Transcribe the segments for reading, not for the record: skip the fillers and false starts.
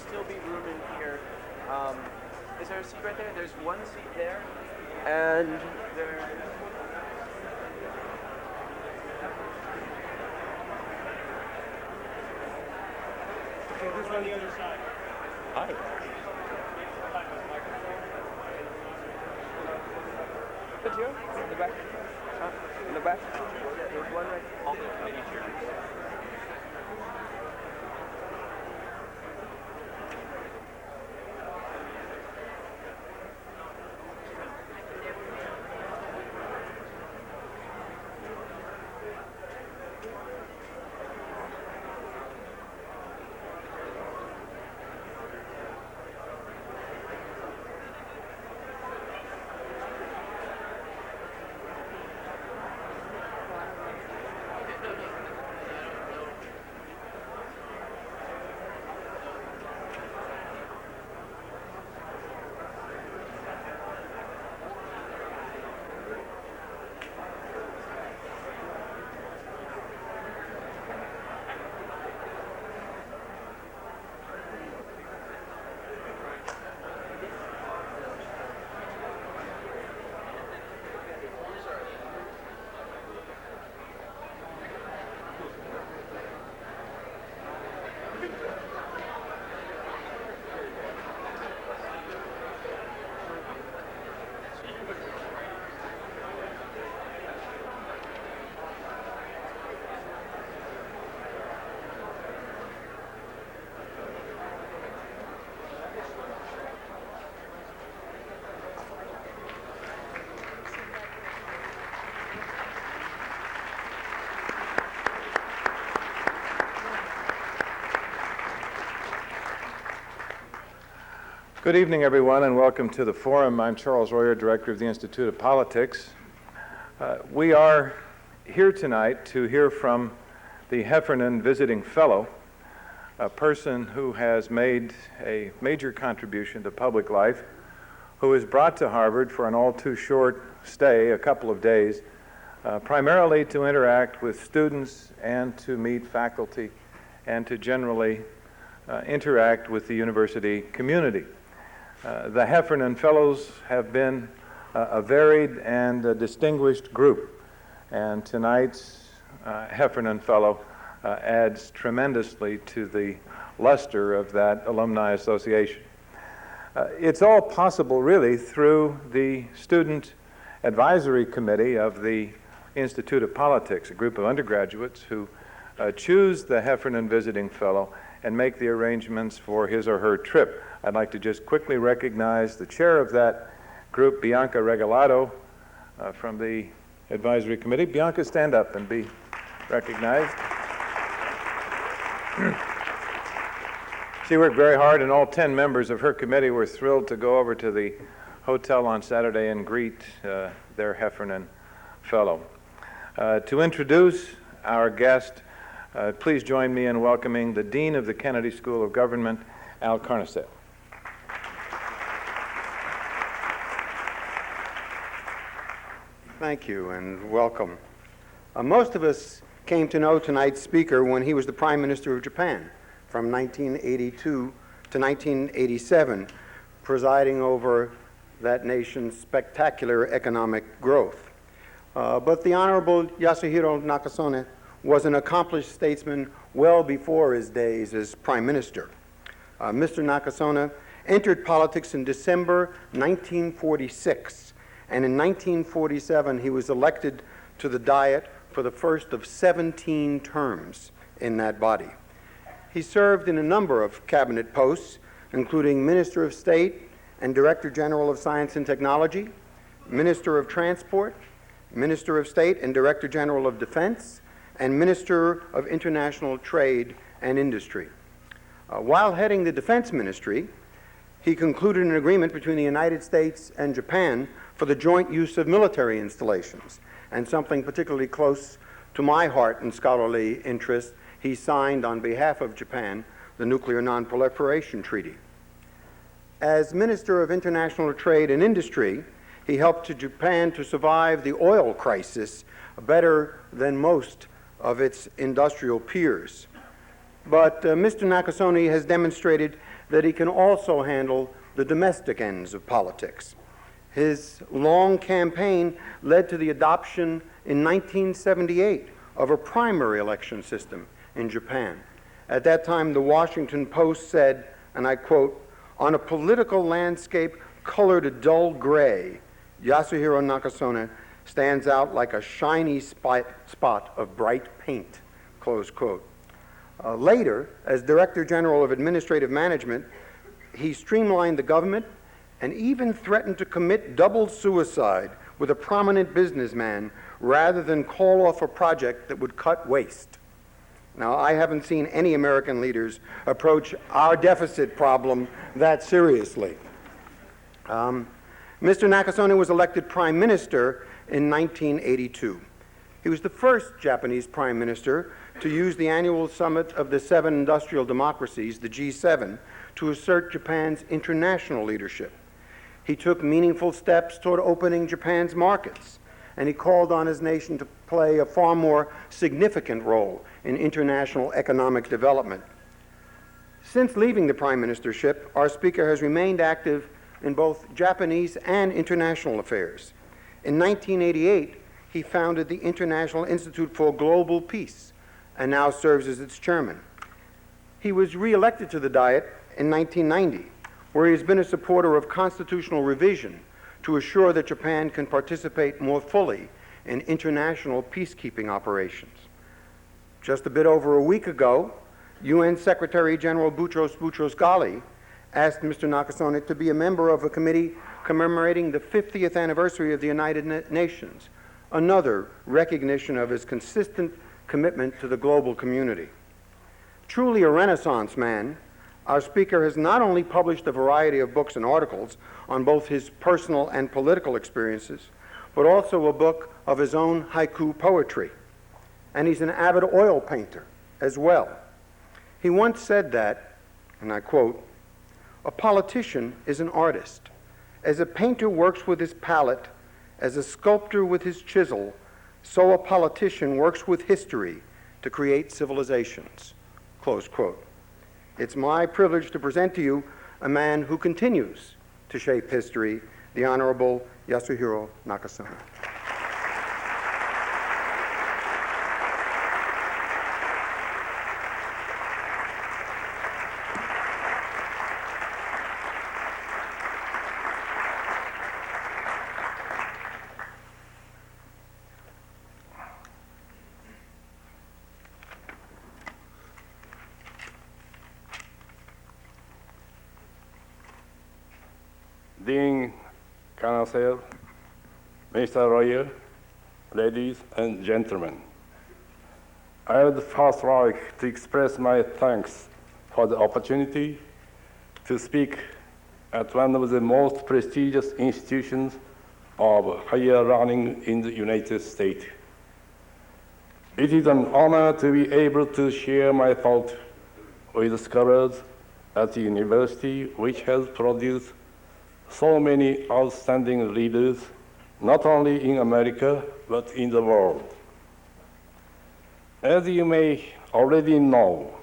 still be room in here. Is there a seat right there? There's one seat there, and there. Okay, who's on the other side? Hi. Good, you? In the back? Huh? In the back? There's one right there. Good evening, everyone, and welcome to the forum. I'm Charles Royer, Director of the Institute of Politics. We are here tonight to hear from the Heffernan Visiting Fellow, a person who has made a major contribution to public life, who was brought to Harvard for an all-too-short stay, a couple of days, primarily to interact with students and to meet faculty and to generally interact with the university community. The Heffernan Fellows have been a varied and distinguished group, and tonight's Heffernan Fellow adds tremendously to the luster of that alumni association. It's all possible, really, through the Student Advisory Committee of the Institute of Politics, a group of undergraduates who choose the Heffernan Visiting Fellow and make the arrangements for his or her trip. I'd like to just quickly recognize the chair of that group, Bianca Regalado, from the Advisory Committee. Bianca, stand up and be recognized. She worked very hard, and all 10 members of her committee were thrilled to go over to the hotel on Saturday and greet their Heffernan Fellow. To introduce our guest, please join me in welcoming the Dean of the Kennedy School of Government, Al Carnesale. Thank you and welcome. Most of us came to know tonight's speaker when he was the Prime Minister of Japan from 1982 to 1987, presiding over that nation's spectacular economic growth. But the Honorable Yasuhiro Nakasone was an accomplished statesman well before his days as Prime Minister. Mr. Nakasone entered politics in December 1946, and in 1947 he was elected to the Diet for the first of 17 terms in that body. He served in a number of cabinet posts, including Minister of State and Director General of Science and Technology, Minister of Transport, Minister of State and Director General of Defense, and Minister of International Trade and Industry. While heading the Defense Ministry, he concluded an agreement between the United States and Japan for the joint use of military installations, and something particularly close to my heart and scholarly interest, he signed on behalf of Japan the Nuclear Non-Proliferation Treaty. As Minister of International Trade and Industry, he helped Japan to survive the oil crisis better than most of its industrial peers. But Mr. Nakasone has demonstrated that he can also handle the domestic ends of politics. His long campaign led to the adoption in 1978 of a primary election system in Japan. At that time, the Washington Post said, and I quote, "On a political landscape colored a dull gray, Yasuhiro Nakasone stands out like a shiny spot of bright paint," close quote. Later, as Director General of Administrative Management, he streamlined the government and even threatened to commit double suicide with a prominent businessman rather than call off a project that would cut waste. Now, I haven't seen any American leaders approach our deficit problem that seriously. Mr. Nakasone was elected Prime Minister in 1982. He was the first Japanese Prime Minister to use the annual summit of the 7 industrial democracies, the G7, to assert Japan's international leadership. He took meaningful steps toward opening Japan's markets, and he called on his nation to play a far more significant role in international economic development. Since leaving the prime ministership, our speaker has remained active in both Japanese and international affairs. In 1988, he founded the International Institute for Global Peace and now serves as its chairman. He was re-elected to the Diet in 1990, where he has been a supporter of constitutional revision to assure that Japan can participate more fully in international peacekeeping operations. Just a bit over a week ago, UN Secretary General Boutros Boutros-Ghali asked Mr. Nakasone to be a member of a committee commemorating the 50th anniversary of the United Nations, another recognition of his consistent commitment to the global community. Truly a Renaissance man, our speaker has not only published a variety of books and articles on both his personal and political experiences, but also a book of his own haiku poetry. And he's an avid oil painter as well. He once said that, and I quote, "A politician is an artist. As a painter works with his palette, as a sculptor with his chisel, so a politician works with history to create civilizations," close quote. It's my privilege to present to you a man who continues to shape history, the Honorable Yasuhiro Nakasone. Dean Council, Mr. Royer, ladies and gentlemen, I would first like to express my thanks for the opportunity to speak at one of the most prestigious institutions of higher learning in the United States. It is an honor to be able to share my thoughts with scholars at the university, which has produced so many outstanding leaders, not only in America, but in the world. As you may already know,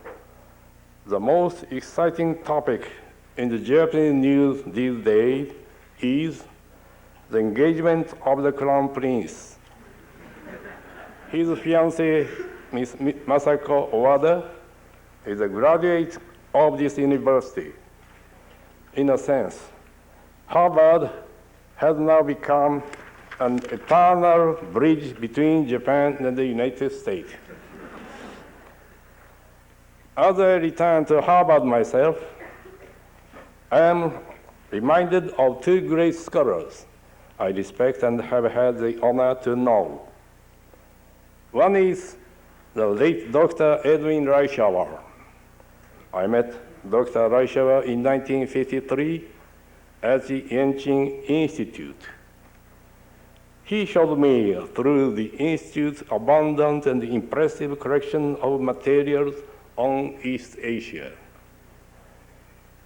the most exciting topic in the Japanese news these days is the engagement of the Crown Prince. His fiancée, Ms. Masako Owada, is a graduate of this university. In a sense, Harvard has now become an eternal bridge between Japan and the United States. As I return to Harvard myself, I am reminded of two great scholars I respect and have had the honor to know. One is the late Dr. Edwin Reischauer. I met Dr. Reischauer in 1953 at the Yenching Institute. He showed me through the Institute's abundant and impressive collection of materials on East Asia.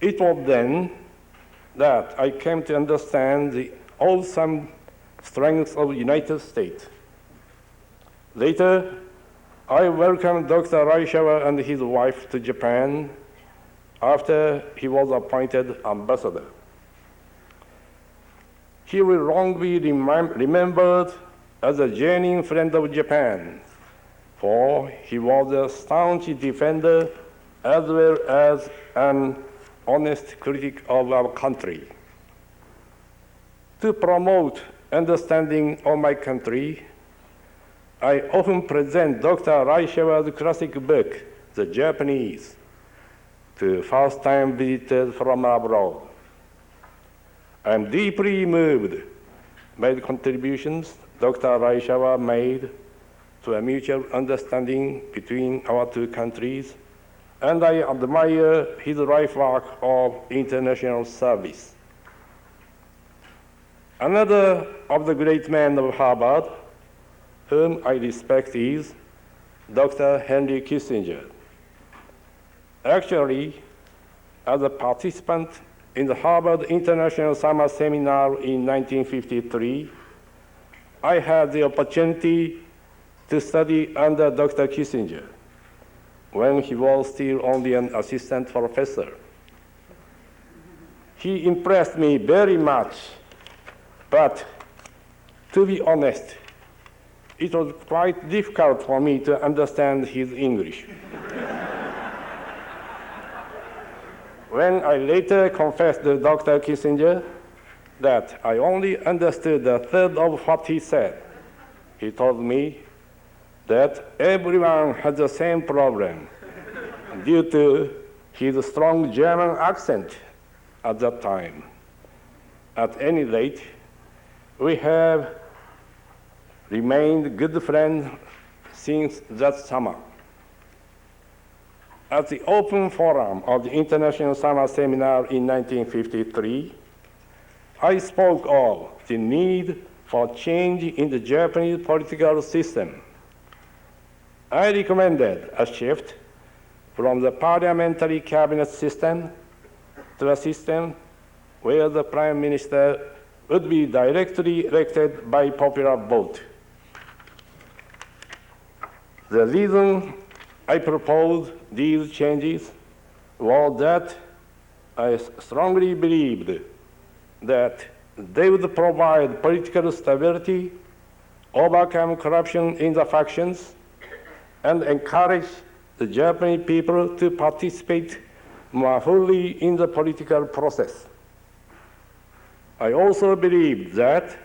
It was then that I came to understand the awesome strength of the United States. Later, I welcomed Dr. Raishawa and his wife to Japan after he was appointed ambassador. He will long be remembered as a genuine friend of Japan, for he was a staunch defender as well as an honest critic of our country. To promote understanding of my country, I often present Dr. Raishawa's classic book, The Japanese, to first-time visitors from abroad. I am deeply moved by the contributions Dr. Raishawa made to a mutual understanding between our two countries, and I admire his life work of international service. Another of the great men of Harvard, whom I respect, is Dr. Henry Kissinger. Actually, as a participant in the Harvard International Summer Seminar in 1953, I had the opportunity to study under Dr. Kissinger when he was still only an assistant professor. He impressed me very much, but to be honest, it was quite difficult for me to understand his English. When I later confessed to Dr. Kissinger that I only understood a third of what he said, he told me that everyone has the same problem due to his strong German accent at that time. At any rate, we have remained good friends since that summer. At the open forum of the International Summer Seminar in 1953, I spoke of the need for change in the Japanese political system. I recommended a shift from the parliamentary cabinet system to a system where the prime minister would be directly elected by popular vote. The reason I proposed these changes was that I strongly believed that they would provide political stability, overcome corruption in the factions, and encourage the Japanese people to participate more fully in the political process. I also believed that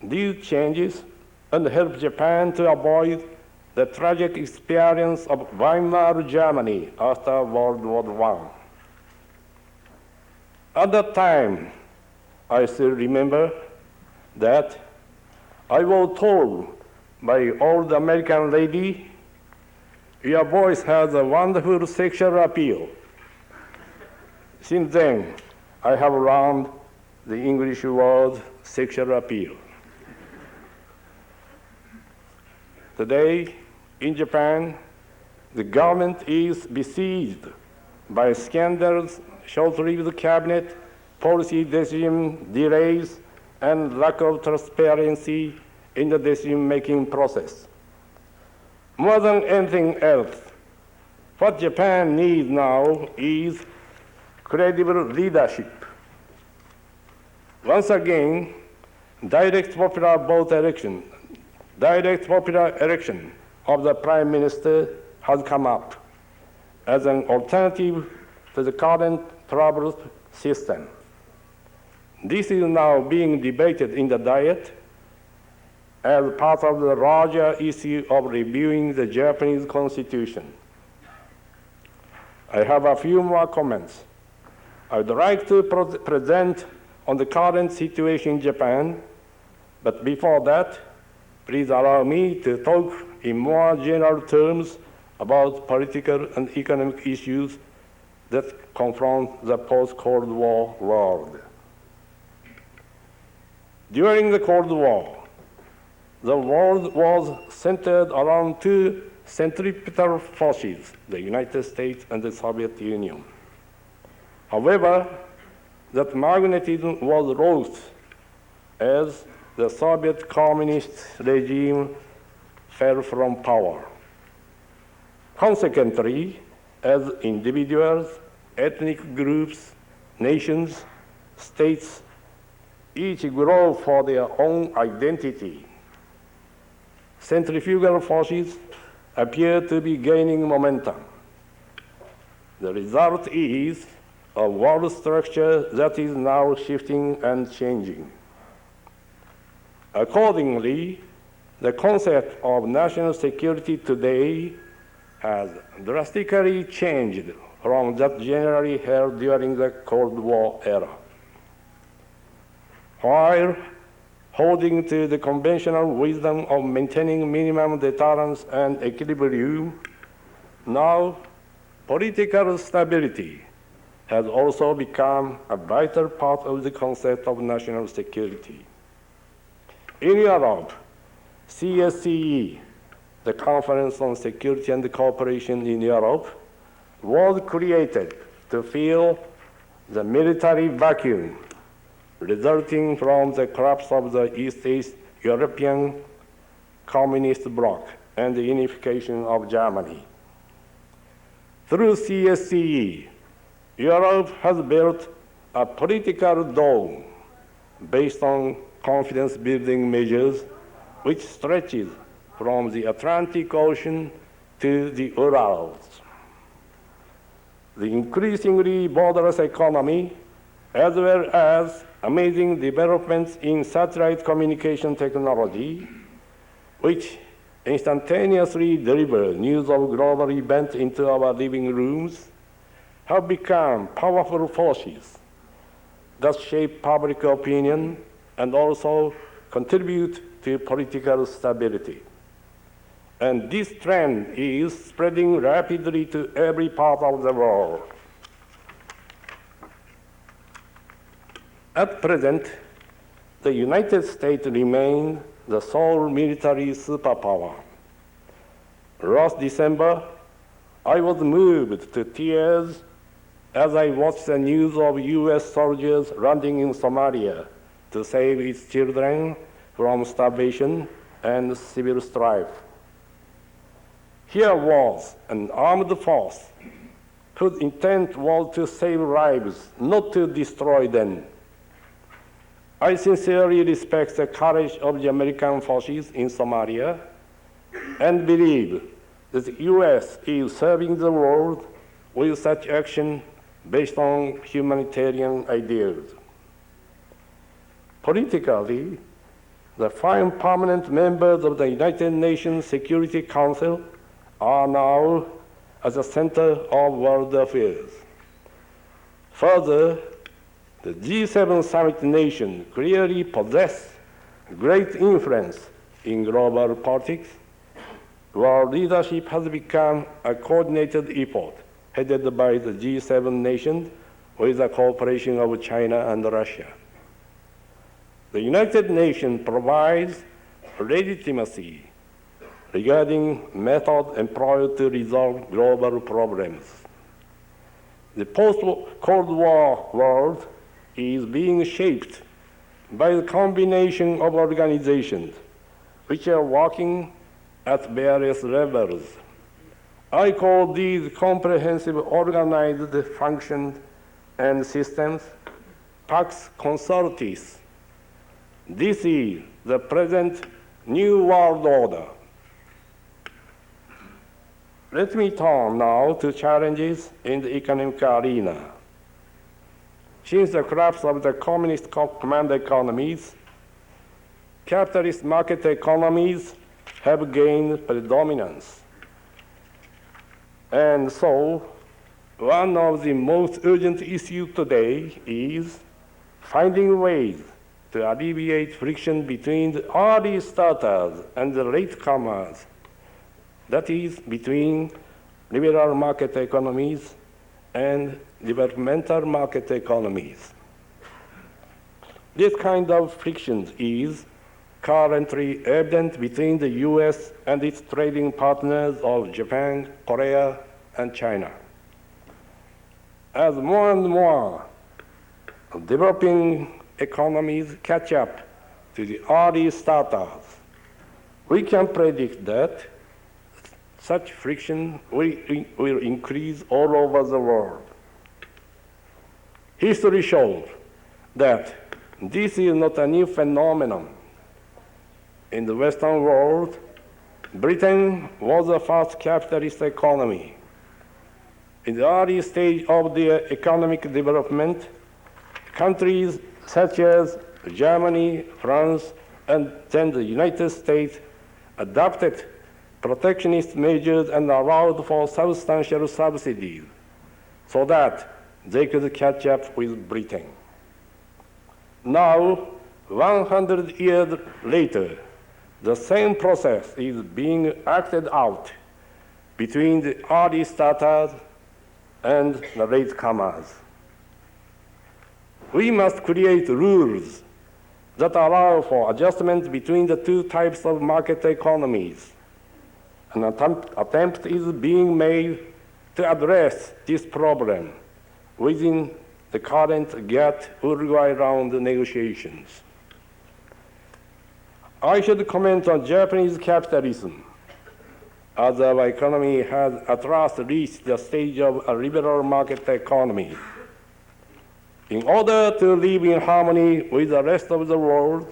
these changes would help Japan to avoid the tragic experience of Weimar Germany after World War I. At that time, I still remember that I was told by an old American lady, "Your voice has a wonderful sexual appeal." Since then, I have learned the English word sexual appeal. Today, in Japan, the government is besieged by scandals, short-lived cabinet, policy decision delays, and lack of transparency in the decision-making process. More than anything else, what Japan needs now is credible leadership. Once again, direct popular election of the Prime Minister has come up as an alternative to the current troubled system. This is now being debated in the Diet as part of the larger issue of reviewing the Japanese Constitution. I have a few more comments. I would like to present on the current situation in Japan, but before that, please allow me to talk in more general terms about political and economic issues that confront the post-Cold War world. During the Cold War, the world was centered around two centripetal forces, the United States and the Soviet Union. However, that magnetism was lost as the Soviet communist regime fell from power. Consequently, as individuals, ethnic groups, nations, states, each grow for their own identity. Centrifugal forces appear to be gaining momentum. The result is a world structure that is now shifting and changing. Accordingly, the concept of national security today has drastically changed from that generally held during the Cold War era. While holding to the conventional wisdom of maintaining minimum deterrence and equilibrium, now political stability has also become a vital part of the concept of national security. In Europe, CSCE, the Conference on Security and Cooperation in Europe, was created to fill the military vacuum resulting from the collapse of the East European communist bloc and the unification of Germany. Through CSCE, Europe has built a political dome based on confidence-building measures which stretches from the Atlantic Ocean to the Urals. The increasingly borderless economy, as well as amazing developments in satellite communication technology, which instantaneously deliver news of global events into our living rooms, have become powerful forces that shape public opinion and also contribute to political stability. And this trend is spreading rapidly to every part of the world. At present, the United States remains the sole military superpower. Last December, I was moved to tears as I watched the news of US soldiers landing in Somalia to save its children from starvation and civil strife. Here was an armed force whose intent was to save lives, not to destroy them. I sincerely respect the courage of the American forces in Somalia and believe that the US is serving the world with such action based on humanitarian ideals. Politically, the 5 permanent members of the United Nations Security Council are now at the center of world affairs. Further, the G7 summit nations clearly possess great influence in global politics, where leadership has become a coordinated effort headed by the G7 nations with the cooperation of China and Russia. The United Nations provides legitimacy regarding methods employed to resolve global problems. The post-Cold War world is being shaped by the combination of organizations which are working at various levels. I call these comprehensive organized functions and systems Pax Consortis. This is the present new world order. Let me turn now to challenges in the economic arena. Since the collapse of the communist command economies, capitalist market economies have gained predominance. And so, one of the most urgent issues today is finding ways to alleviate friction between the early starters and the latecomers, that is, between liberal market economies and developmental market economies. This kind of friction is currently evident between the US and its trading partners of Japan, Korea, and China. As more and more developing economies catch up to the early starters, we can predict that such friction will increase all over the world. History shows that this is not a new phenomenon. In the Western world, Britain was the first capitalist economy. In the early stage of their economic development, countries such as Germany, France, and then the United States adopted protectionist measures and allowed for substantial subsidies so that they could catch up with Britain. Now, 100 years later, the same process is being acted out between the early starters and the latecomers. We must create rules that allow for adjustment between the two types of market economies. An attempt is being made to address this problem within the current GATT-Uruguay round negotiations. I should comment on Japanese capitalism, as our economy has at last reached the stage of a liberal market economy. In order to live in harmony with the rest of the world,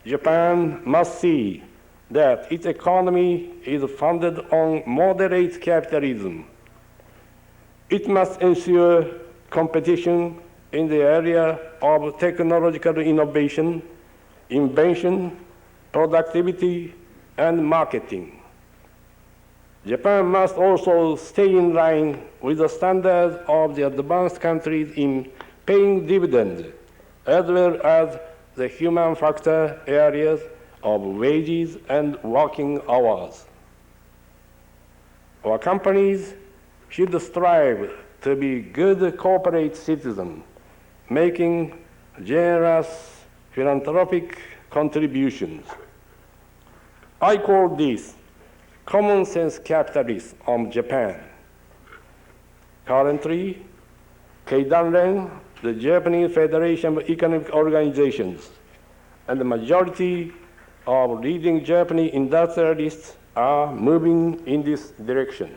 Japan must see that its economy is founded on moderate capitalism. It must ensure competition in the area of technological innovation, invention, productivity, and marketing. Japan must also stay in line with the standards of the advanced countries in paying dividends, as well as the human factor areas of wages and working hours. Our companies should strive to be good corporate citizens, making generous philanthropic contributions. I call this common sense capitalism of Japan. Currently, Keidanren, the Japanese Federation of Economic Organizations, and the majority of leading Japanese industrialists are moving in this direction.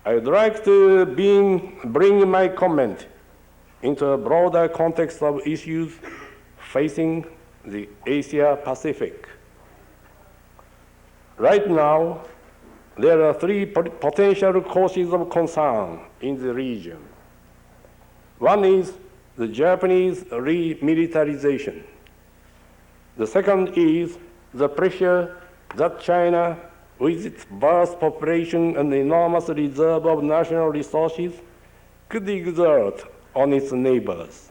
I would like to bring my comment into a broader context of issues facing the Asia Pacific. Right now, there are three potential causes of concern in the region. One is the Japanese remilitarization. The second is the pressure that China, with its vast population and enormous reserve of national resources, could exert on its neighbors.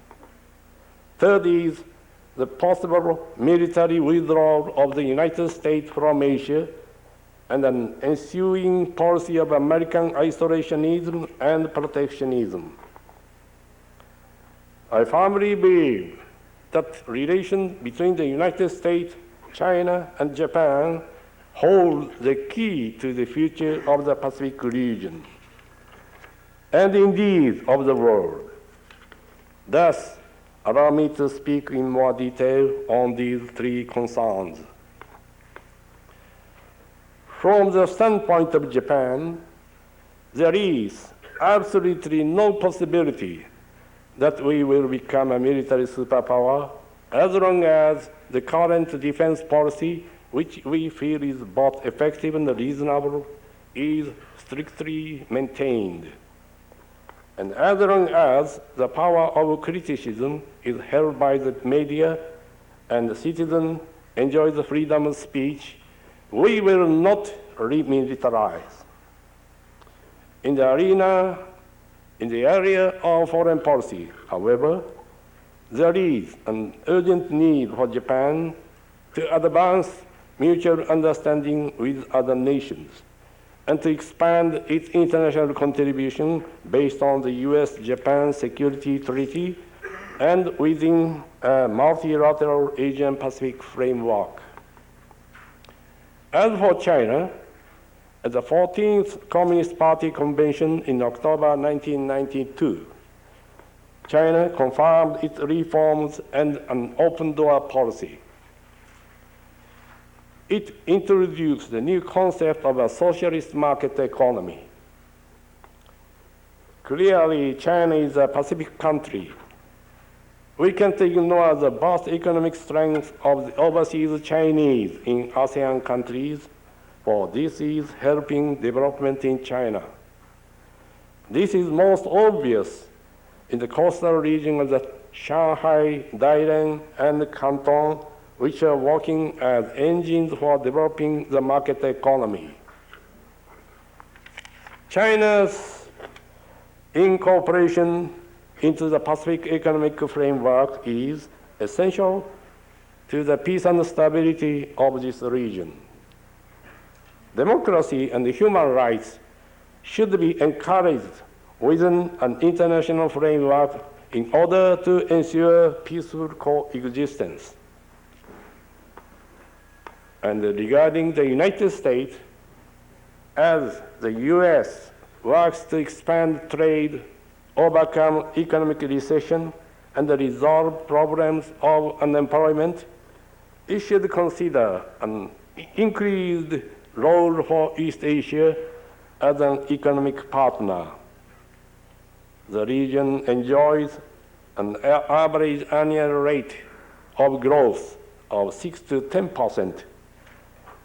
Third is the possible military withdrawal of the United States from Asia and an ensuing policy of American isolationism and protectionism. I firmly believe that relations between the United States, China, and Japan hold the key to the future of the Pacific region, and indeed of the world. Thus, allow me to speak in more detail on these three concerns. From the standpoint of Japan, there is absolutely no possibility that we will become a military superpower as long as the current defense policy, which we feel is both effective and reasonable, is strictly maintained. And as long as the power of criticism is held by the media and the citizen enjoys the freedom of speech, we will not remilitarize. In the area of foreign policy, however, there is an urgent need for Japan to advance mutual understanding with other nations and to expand its international contribution based on the U.S.-Japan Security Treaty and within a multilateral Asian-Pacific framework. As for China, at the 14th Communist Party Convention in October 1992, China confirmed its reforms and an open-door policy. it introduced the new concept of a socialist market economy. Clearly, China is a Pacific country. We can't ignore the vast economic strength of the overseas Chinese in ASEAN countries, for this is helping development in China. This is most obvious in the coastal region of the Shanghai, Dalian, and Canton, which are working as engines for developing the market economy. China's incorporation into the Pacific Economic Framework is essential to the peace and stability of this region. Democracy and human rights should be encouraged within an international framework in order to ensure peaceful coexistence. And regarding the United States, as the U.S. works to expand trade, overcome economic recession, and resolve problems of unemployment, it should consider an increased role for East Asia as an economic partner. The region enjoys an average annual rate of growth of 6 to 10%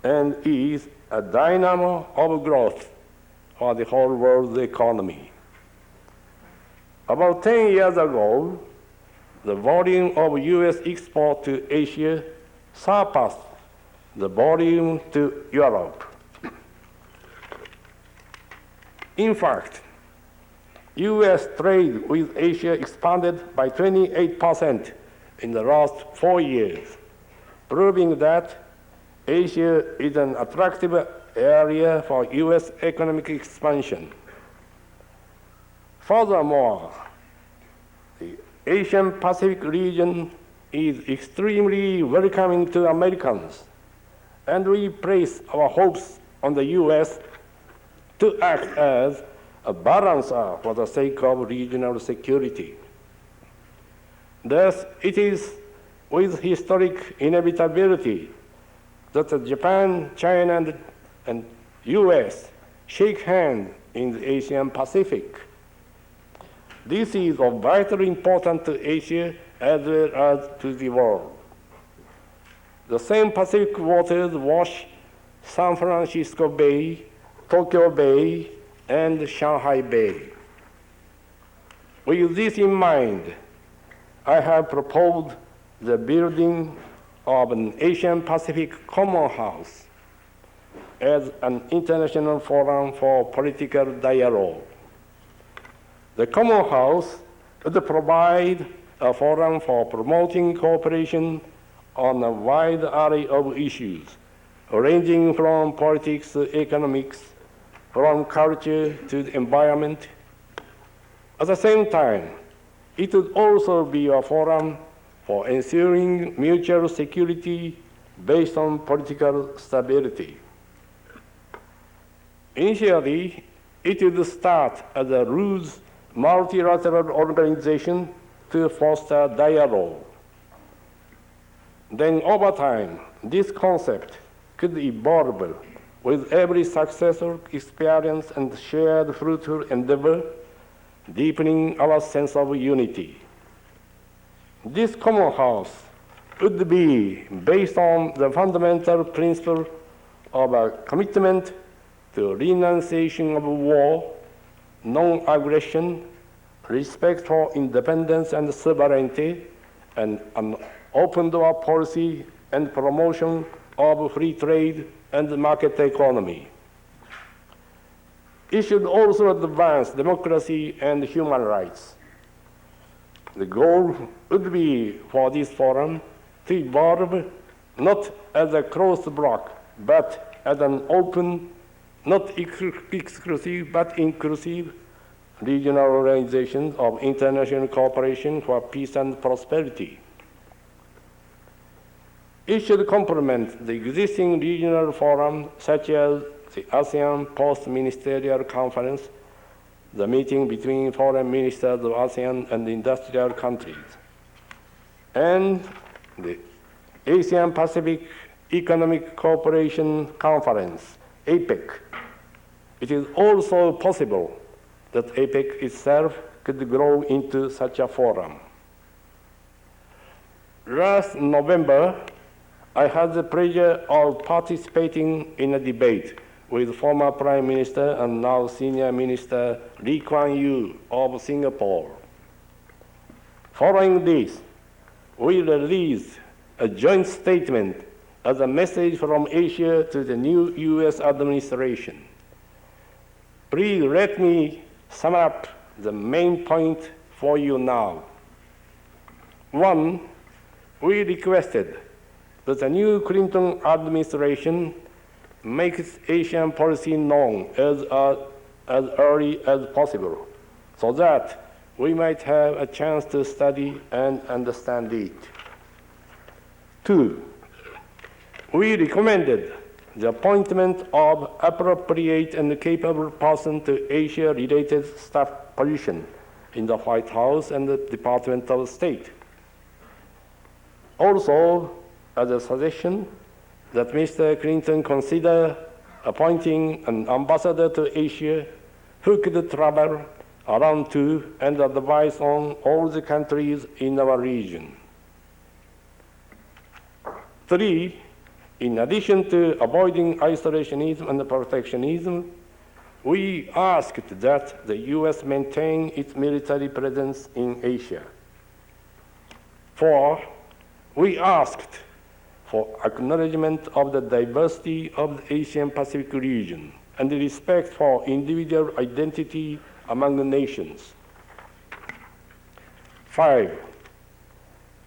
and is a dynamo of growth for the whole world's economy. About 10 years ago, the volume of U.S. export to Asia surpassed the volume to Europe. In fact, U.S. trade with Asia expanded by 28% in the last 4 years, proving that Asia is an attractive area for U.S. economic expansion. Furthermore, the Asian Pacific region is extremely welcoming to Americans, and we place our hopes on the U.S. to act as a balancer for the sake of regional security. Thus, it is with historic inevitability that Japan, China, and U.S. shake hands in the Asian Pacific. This is of vital importance to Asia as well as to the world. The same Pacific waters wash San Francisco Bay, Tokyo Bay, and Shanghai Bay. With this in mind, I have proposed the building of an Asian Pacific Common House as an international forum for political dialogue. The Common House would provide a forum for promoting cooperation on a wide array of issues, ranging from politics to economics, from culture to the environment. At the same time, it would also be a forum for ensuring mutual security based on political stability. Initially, it would start as a loose multilateral organization to foster dialogue. Then over time, this concept could evolve with every successor experience and shared fruitful endeavor, deepening our sense of unity. This common house would be based on the fundamental principle of a commitment to renunciation of war, non-aggression, respect for independence and sovereignty, and an open-door policy and promotion of free trade and market economy. It should also advance democracy and human rights. The goal would be for this forum to evolve not as a closed bloc, but as an open, not exclusive, but inclusive regional organization of international cooperation for peace and prosperity. It should complement the existing regional forums such as the ASEAN Post-Ministerial Conference, the meeting between foreign ministers of ASEAN and industrial countries, and the Asian Pacific Economic Cooperation Conference, APEC. It is also possible that APEC itself could grow into such a forum. Last November, I had the pleasure of participating in a debate with former Prime Minister and now Senior Minister Lee Kuan Yew of Singapore. Following this, we released a joint statement as a message from Asia to the new US administration. Please let me sum up the main point for you now. One, we requested that the new Clinton administration make its Asian policy known as early as possible, so that we might have a chance to study and understand it. Two, we recommended the appointment of appropriate and capable person to Asia-related staff position in the White House and the Department of State. Also, as a suggestion, that Mr. Clinton consider appointing an ambassador to Asia who could travel around to and advise on all the countries in our region. Three, in addition to avoiding isolationism and protectionism, we asked that the US maintain its military presence in Asia. Four, we asked for acknowledgement of the diversity of the Asian Pacific region and the respect for individual identity among the nations. Five,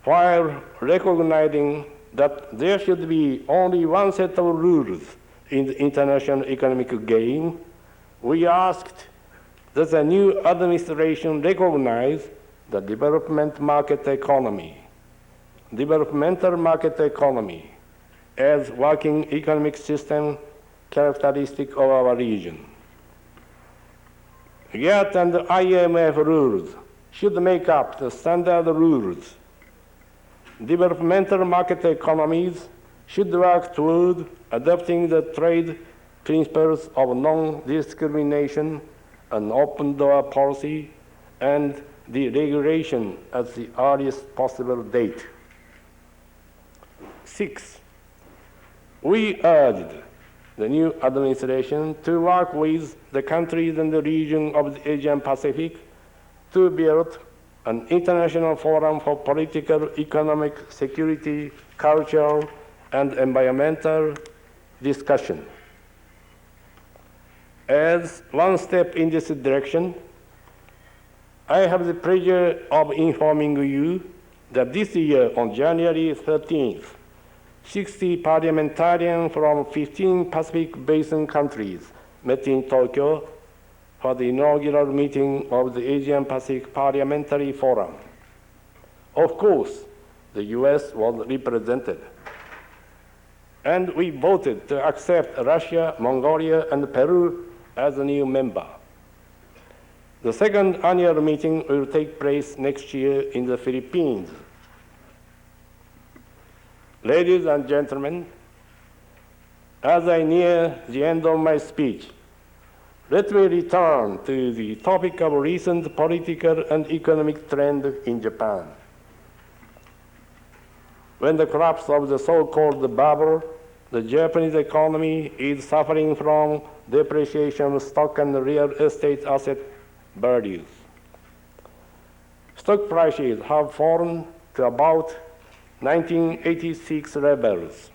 while recognizing that there should be only one set of rules in the international economic game, we asked that the new administration recognize the developmental market economy as working economic system characteristic of our region. GATT and the IMF rules should make up the standard rules. Developmental market economies should work toward adopting the trade principles of non-discrimination and open door policy and deregulation at the earliest possible date. Six, we urged the new administration to work with the countries in the region of the Asian Pacific to build an international forum for political, economic, security, cultural, and environmental discussion. As one step in this direction, I have the pleasure of informing you that this year, on January 13th, 60 parliamentarians from 15 Pacific Basin countries met in Tokyo for the inaugural meeting of the Asian Pacific Parliamentary Forum. Of course, the US was represented. And we voted to accept Russia, Mongolia, and Peru as a new member. The second annual meeting will take place next year in the Philippines. Ladies and gentlemen, as I near the end of my speech, let me return to the topic of recent political and economic trend in Japan. When the collapse of the so-called bubble, the Japanese economy is suffering from depreciation of stock and real estate asset values. Stock prices have fallen to about 1986 levels,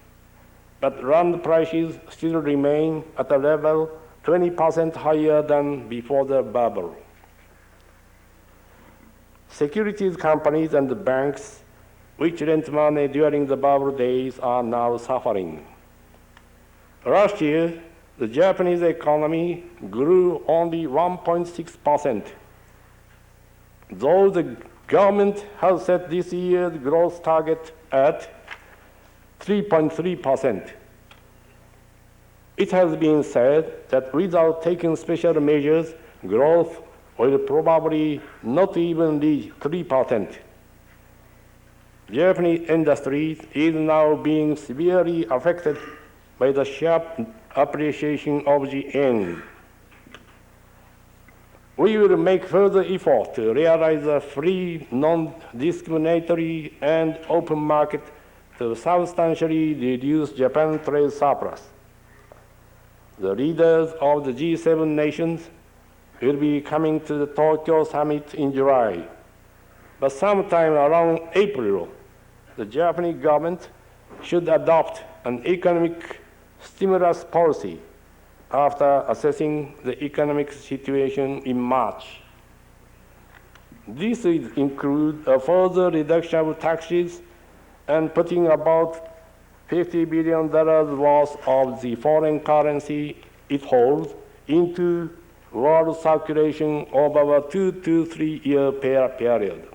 but land prices still remain at a level 20% higher than before the bubble. Securities companies and the banks which lent money during the bubble days are now suffering. Last year, the Japanese economy grew only 1.6%, though the government has set this year's growth target at 3.3%. It has been said that without taking special measures, growth will probably not even reach 3%. Japanese industry is now being severely affected by the sharp appreciation of the yen. We will make further effort to realize a free, non-discriminatory, and open market to substantially reduce Japan's trade surplus. The leaders of the G7 nations will be coming to the Tokyo summit in July, but sometime around April, the Japanese government should adopt an economic stimulus policy after assessing the economic situation in March. This will include a further reduction of taxes and putting about $50 billion worth of the foreign currency it holds into world circulation over a 2 to 3 year period.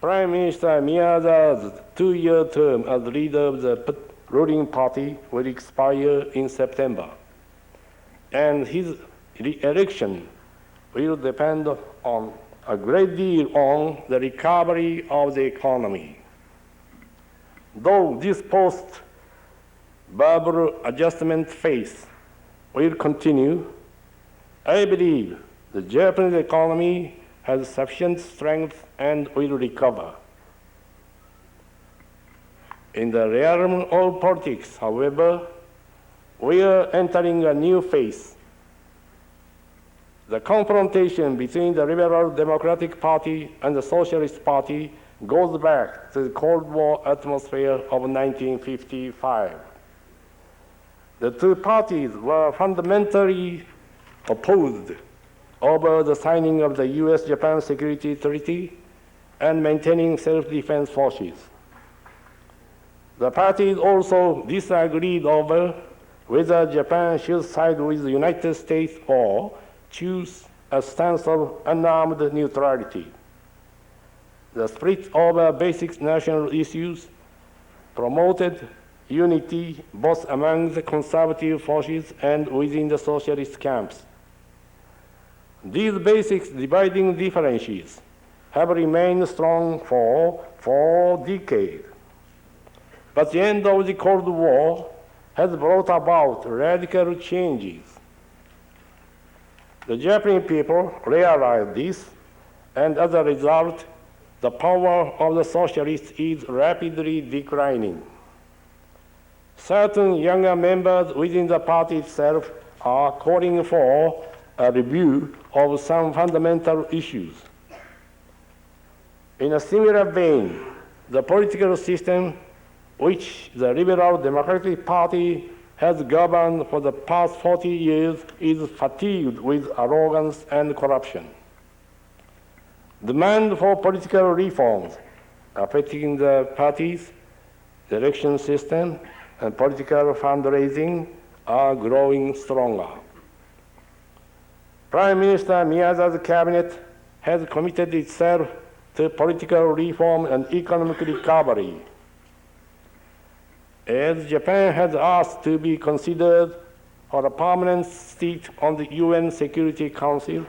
Prime Minister Miyaza's 2-year term as leader of the ruling party will expire in September, and his re-election will depend on a great deal on the recovery of the economy. Though this post-bubble adjustment phase will continue, I believe the Japanese economy has sufficient strength and will recover. In the realm of politics, however, we are entering a new phase. The confrontation between the Liberal Democratic Party and the Socialist Party goes back to the Cold War atmosphere of 1955. The two parties were fundamentally opposed over the signing of the US-Japan Security Treaty and maintaining self-defense forces. The parties also disagreed over whether Japan should side with the United States or choose a stance of unarmed neutrality. The split over basic national issues promoted unity both among the conservative forces and within the socialist camps. These basic dividing differences have remained strong for 4 decades. But the end of the Cold War has brought about radical changes. The Japanese people realize this, and as a result, the power of the socialists is rapidly declining. Certain younger members within the party itself are calling for a review of some fundamental issues. In a similar vein, the political system which the Liberal Democratic Party has governed for the past 40 years is fatigued with arrogance and corruption. Demand for political reforms affecting the parties, the election system, and political fundraising are growing stronger. Prime Minister Miyaza's cabinet has committed itself to political reform and economic recovery. As Japan has asked to be considered for a permanent seat on the UN Security Council,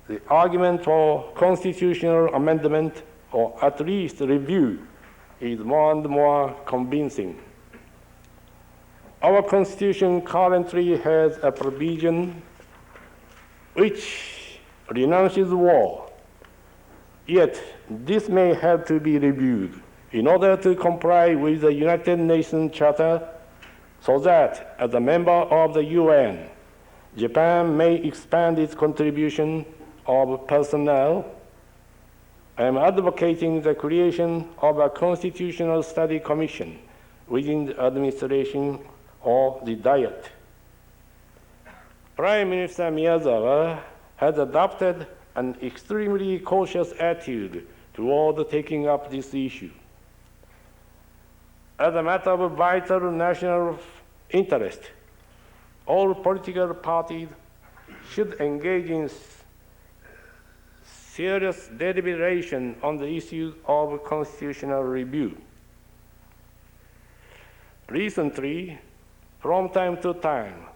the argument for constitutional amendment, or at least review, is more and more convincing. Our Constitution currently has a provision which renounces war, yet this may have to be reviewed in order to comply with the United Nations Charter, so that, as a member of the UN, Japan may expand its contribution of personnel. I am advocating the creation of a Constitutional Study Commission within the administration or the Diet. Prime Minister Miyazawa has adopted an extremely cautious attitude toward taking up this issue. As a matter of vital national interest, all political parties should engage in serious deliberation on the issue of constitutional review. Recently, from time to time,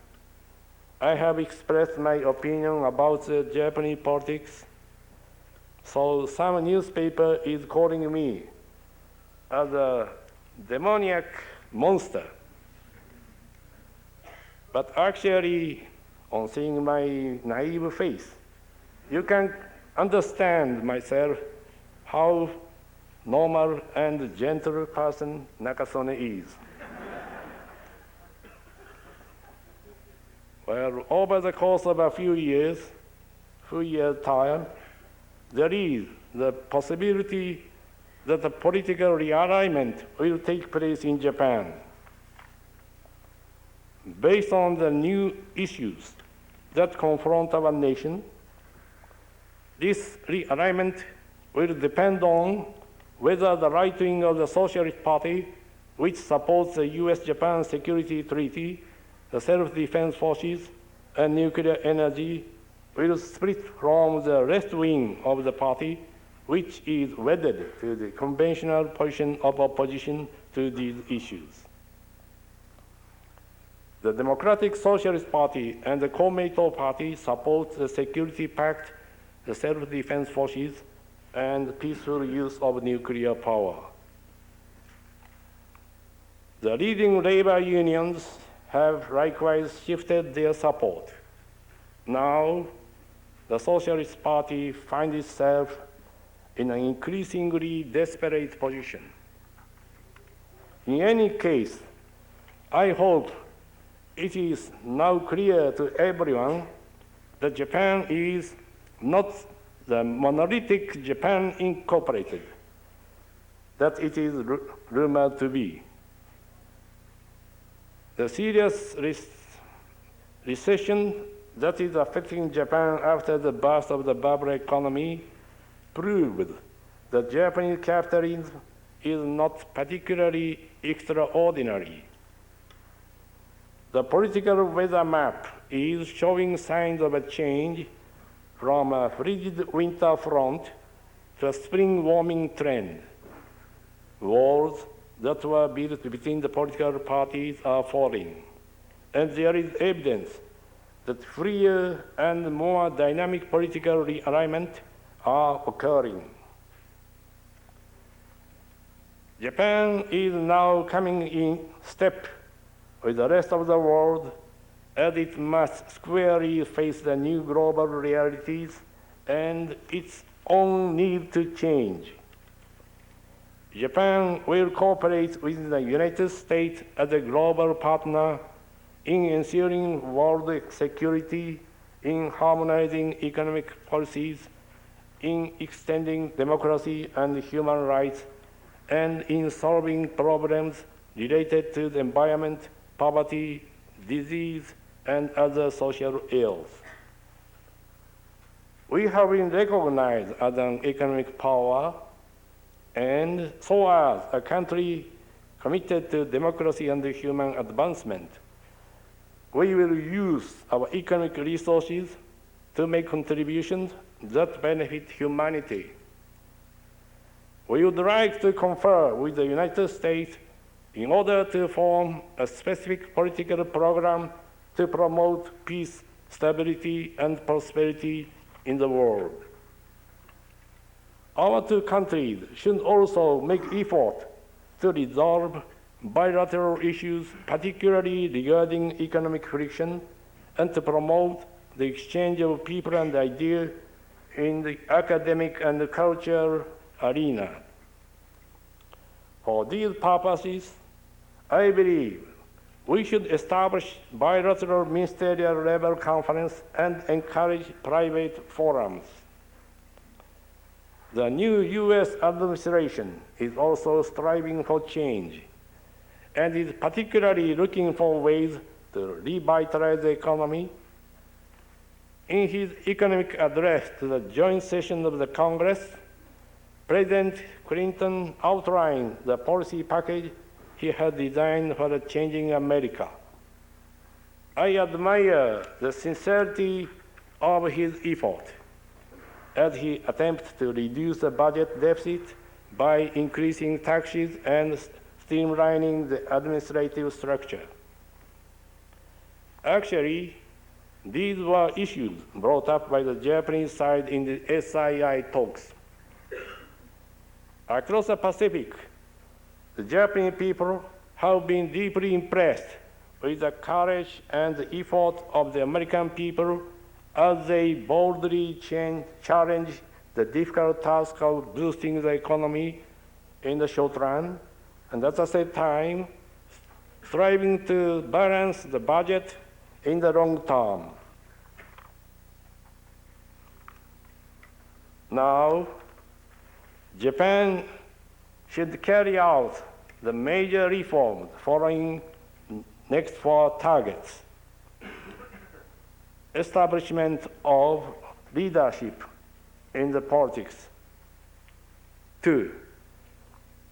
I have expressed my opinion about the Japanese politics, So some newspaper is calling me as a demoniac monster. But actually, on seeing my naive face, you can understand myself how normal and gentle person Nakasone is. Well, over the course of a few years time, there is the possibility that a political realignment will take place in Japan. Based on the new issues that confront our nation, this realignment will depend on whether the right wing of the Socialist Party, which supports the US-Japan Security Treaty, the self-defense forces, and nuclear energy, will split from the left wing of the party, which is wedded to the conventional position of opposition to these issues. The Democratic Socialist Party and the Komeito Party support the Security Pact, the self-defense forces, and peaceful use of nuclear power. The leading labor unions have likewise shifted their support. Now, the Socialist Party finds itself in an increasingly desperate position. In any case, I hope it is now clear to everyone that Japan is not the monolithic Japan Incorporated that it is rumored to be. The serious recession that is affecting Japan after the burst of the bubble economy proved that Japanese capitalism is not particularly extraordinary. The political weather map is showing signs of a change from a frigid winter front to a spring warming trend. Walls that were built between the political parties are falling, and there is evidence that freer and more dynamic political realignment are occurring. Japan is now coming in step with the rest of the world as it must squarely face the new global realities and its own need to change. Japan will cooperate with the United States as a global partner in ensuring world security, in harmonizing economic policies, in extending democracy and human rights, and in solving problems related to the environment, poverty, disease, and other social ills. We have been recognized as an economic power, and so as a country committed to democracy and human advancement. We will use our economic resources to make contributions that benefit humanity. We would like to confer with the United States in order to form a specific political program to promote peace, stability, and prosperity in the world. Our two countries should also make effort to resolve bilateral issues, particularly regarding economic friction, and to promote the exchange of people and ideas in the academic and cultural arena. For these purposes, I believe we should establish bilateral ministerial level conference and encourage private forums. The new US administration is also striving for change and is particularly looking for ways to revitalize the economy. In his economic address to the joint session of the Congress, President Clinton outlined the policy package he had designed for a changing America. I admire the sincerity of his effort as he attempts to reduce the budget deficit by increasing taxes and streamlining the administrative structure. Actually, these were issues brought up by the Japanese side in the SII talks. Across the Pacific, the Japanese people have been deeply impressed with the courage and the effort of the American people as they boldly challenge the difficult task of boosting the economy in the short run, and at the same time, striving to balance the budget in the long term. Now, Japan should carry out the major reforms following next four targets. Establishment of leadership in the politics. 2,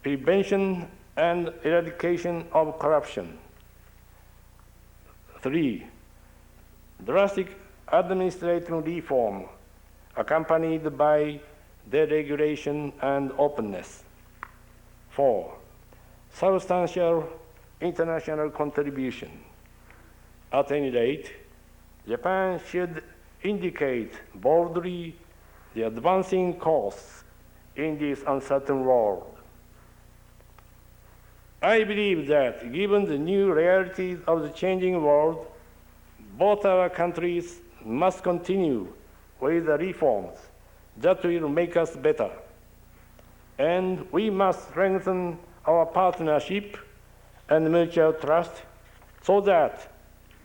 prevention and eradication of corruption. 3, drastic administrative reform accompanied by deregulation and openness. 4, substantial international contribution. At any rate, Japan should indicate boldly the advancing course in this uncertain world. I believe that given the new realities of the changing world, both our countries must continue with the reforms that will make us better. And we must strengthen our partnership and mutual trust so that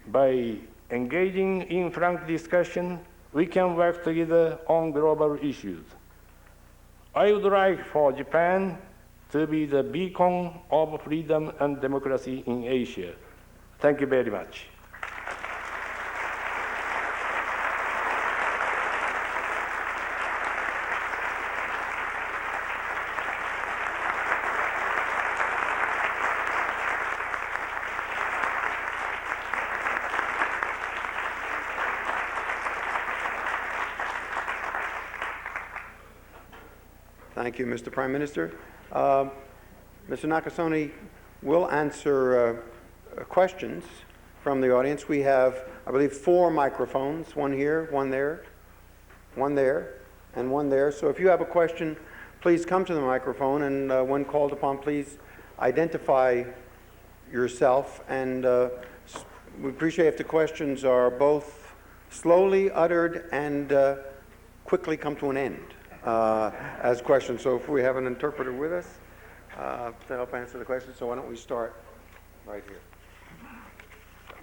by engaging in frank discussion, we can work together on global issues. I would like for Japan to be the beacon of freedom and democracy in Asia. Thank you very much. Thank you, Mr. Prime Minister. Mr. Nakasone will answer questions from the audience. We have, I believe, 4 microphones, one here, one there, one there, and one there. So if you have a question, please come to the microphone, and when called upon, please identify yourself. And we appreciate if the questions are both slowly uttered and quickly come to an end. As questions. So if we have an interpreter with us to help answer the question, so why don't we start right here.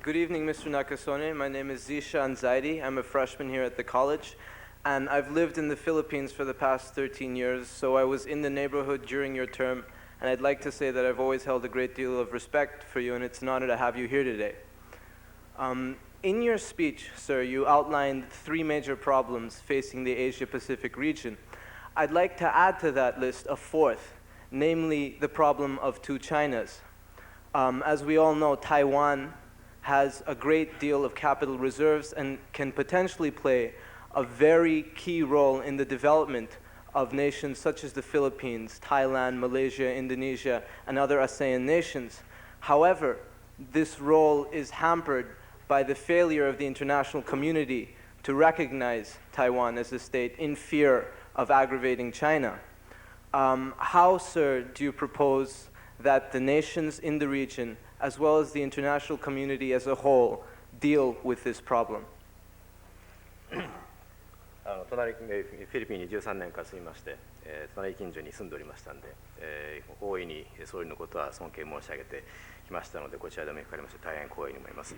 Good evening, Mr. Nakasone. My name is Zishan Zaidi. I'm a freshman here at the college, and I've lived in the Philippines for the past 13 years, so I was in the neighborhood during your term, and I'd like to say that I've always held a great deal of respect for you, and it's an honor to have you here today. In your speech, sir, you outlined 3 major problems facing the Asia-Pacific region. I'd like to add to that list a 4th, namely the problem of 2 Chinas. As we all know, Taiwan has a great deal of capital reserves and can potentially play a very key role in the development of nations such as the Philippines, Thailand, Malaysia, Indonesia, and other ASEAN nations. However, this role is hampered by the failure of the international community to recognize Taiwan as a state in fear of aggravating China. How, sir, do you propose that the nations in the region, as well as the international community as a whole, deal with this problem? 隣フィリピンに13年間住みまして、隣近所に住んでおりましたので、大いに総理のことは尊敬申し上げてきましたので、こちらでもかかりまして大変光栄に思います。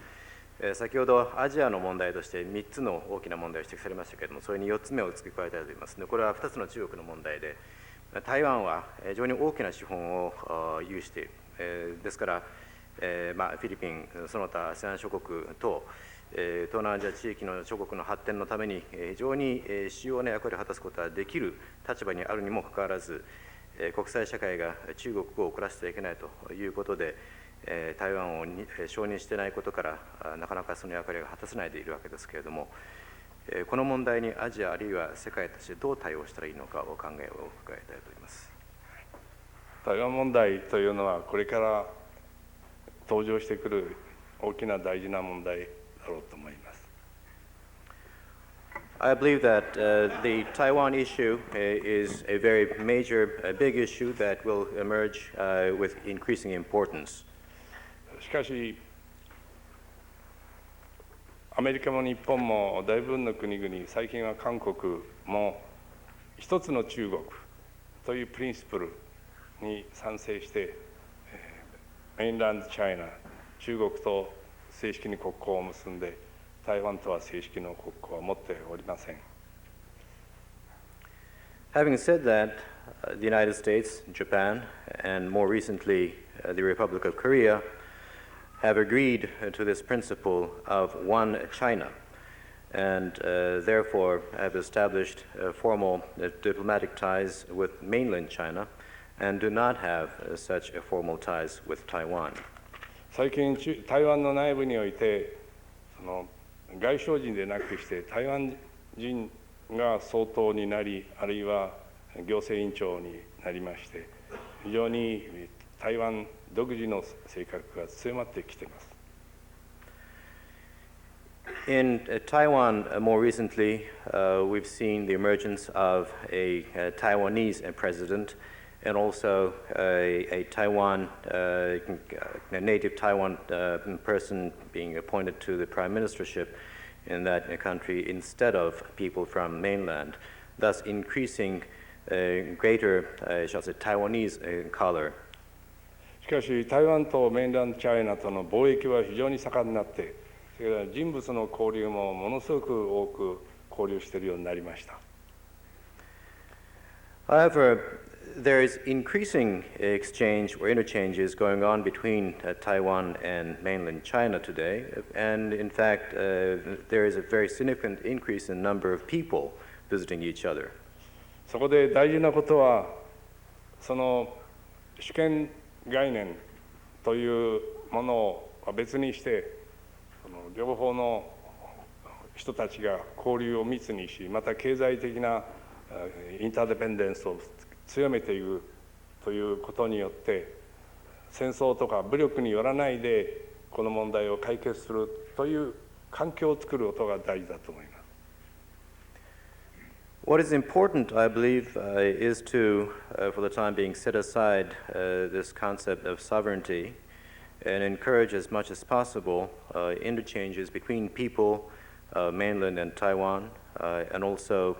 先ほどアジアの問題として3つの大きな問題を指摘されましたけれども、それに4つ目を付け加えたいと思います。これは2つの中国の問題で、台湾は非常に大きな資本を有している。ですから、フィリピン、その他 ASEAN 諸国と東南アジア地域の諸国の発展のために非常に主要な役割を果たすことができる立場にあるにもかかわらず、国際社会が中国を遅らせてはいけないということで、台湾を承認していないことからなかなかその役割が果たせないでいるわけですけれども、この問題にアジアあるいは世界としてどう対応したらいいのかお考えを伺いたいと思います。台湾問題というのはこれから登場してくる大きな大事な問題だろうと思います。I believe that the Taiwan issue is a very major, big issue that will emerge with increasing importance. しかし、アメリカも日本も大部分の国々、最近は韓国も一つの中国というプリンシプルに賛成して、メインランドチャイナ、中国と正式に国交を結んで、台湾とは正式の国交は持っておりません。Having said that, the United States, Japan, and more recently the Republic of Korea have agreed to this principle of one China, and therefore have established formal diplomatic ties with mainland China and do not have such formal ties with Taiwan. 最近、台湾の内部において、外省人でなくして台湾人が総統になり、あるいは行政委員長になりまして、非常に台湾独自の性格が強まってきています。In Taiwan, more recently, we've seen the emergence of a Taiwanese president and also a Taiwan, a native Taiwan person being appointed to the prime ministership in that country instead of people from mainland, thus increasing greater, shall I say, Taiwanese color. しかし、台湾とメインランドチャイナとの貿易は非常に盛んになって、それから人物の交流もものすごく多く交流しているようになりました。However, there is increasing exchange or interchanges going on between Taiwan and mainland China today, and in fact, there is a very significant increase in number of people visiting each other. そこで大事なことは、その主権概念というものを別にして、両方の人たちが交流を密にし、また経済的なインターデペンデンスを強めていくということによって、戦争とか武力によらないでこの問題を解決するという環境を作ることが大事だと思います。What is important, I believe, is to, for the time being, set aside this concept of sovereignty and encourage as much as possible interchanges between people, mainland and Taiwan, and also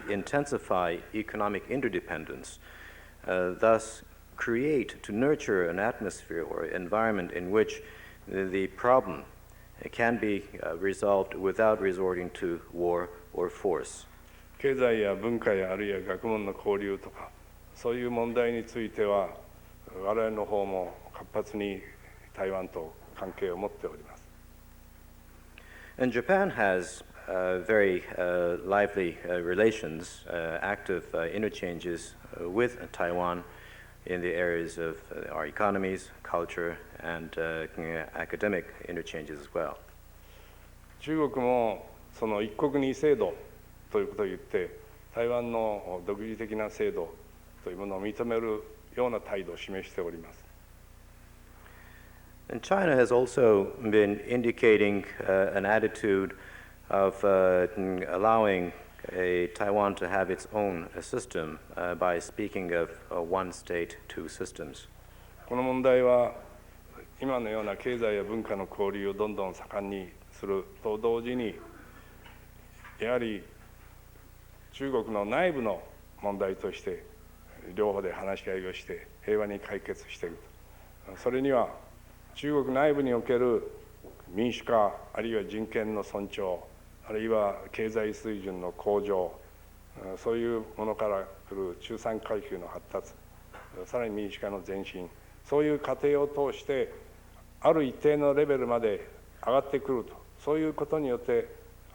intensify economic interdependence, thus create, to nurture an atmosphere or environment in which the problem can be resolved without resorting to war or force. 経済や文化やあるいは学問の交流とか、そういう問題については、我々の方も活発に台湾と関係を持っております。And Japan has very lively relations, active interchanges with Taiwan in the areas of our economies, culture, and academic interchanges as well. 中国もその一国二制度ということを言って、台湾の独自的な制度というものを認めるような態度を示しております。And China has also been indicating an attitude of allowing Taiwan to have its own system by speaking of one state, two systems. この問題は今のような経済や文化の交流をどんどん盛んにすると同時に、やはり中国の内部の問題として両方で話し合いをして平和に解決していく。それには中国内部における民主化、あるいは人権の尊重、あるいは経済水準の向上、そういうものから来る中産階級の発達、さらに民主化の前進、そういう過程を通してある一定のレベルまで上がってくると、そういうことによって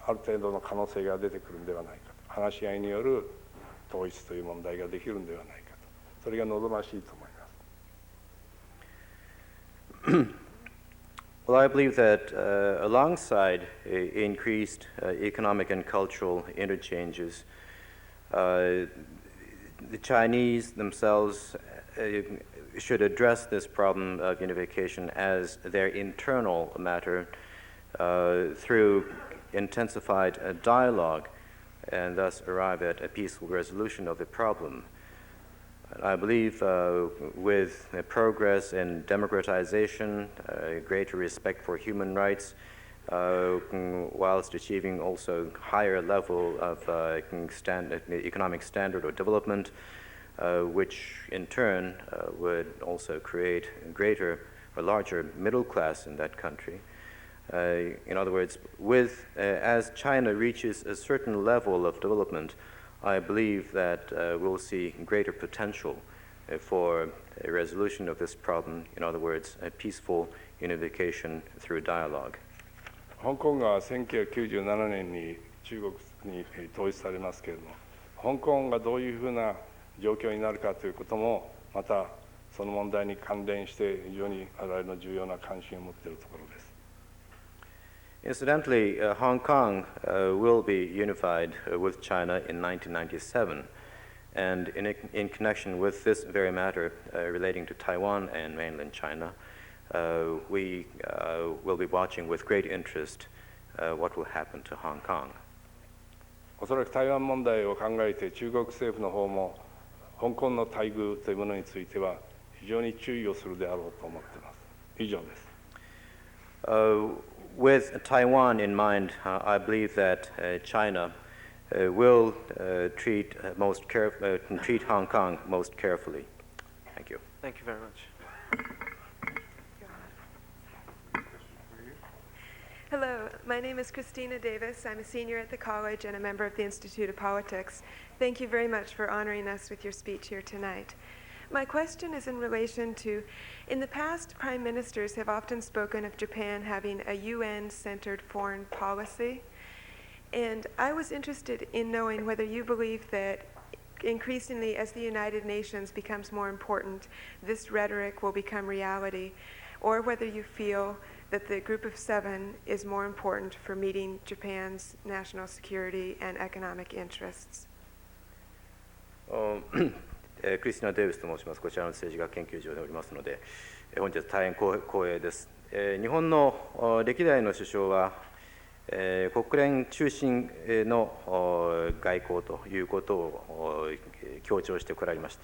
ある程度の可能性が出てくるんではないかと、話し合いによる統一という問題ができるんではないかと、それが望ましいと思います。Well, I believe that alongside increased economic and cultural interchanges, the Chinese themselves should address this problem of unification as their internal matter through intensified dialogue and thus arrive at a peaceful resolution of the problem. I believe with progress in democratization, greater respect for human rights, whilst achieving also higher level of economic standard or development, which in turn would also create a greater or larger middle class in that country. In other words, as China reaches a certain level of development, I believe that we'll see greater potential for a resolution of this problem. In other words, a peaceful unification through dialogue. 香港が1997年に中国に統一されますけれども、香港がどういうふうな状況になるかということも、またその問題に関連して非常に我々の重要な関心を持っているところです。Incidentally, Hong Kong will be unified with China in 1997. And in connection with this very matter relating to Taiwan and mainland China, we will be watching with great interest what will happen to Hong Kong. おそらく台湾問題を考えて中国政府の方も香港の待遇というものについては非常に注意をするであろうと思っています。以上です。With Taiwan in mind, I believe that China will treat Hong Kong most carefully. Thank you. Thank you very much. Hello, my name is Christina Davis. I'm a senior at the college and a member of the Institute of Politics. Thank you very much for honoring us with your speech here tonight. My question is in relation to, in the past, prime ministers have often spoken of Japan having a UN-centered foreign policy. And I was interested in knowing whether you believe that increasingly as the United Nations becomes more important, this rhetoric will become reality, or whether you feel that the Group of Seven is more important for meeting Japan's national security and economic interests. クリスティナ・デイビスと申します。こちらの政治学研究所でおりますので、本日大変光栄です。日本の歴代の首相は、国連中心の外交ということを強調してこられました。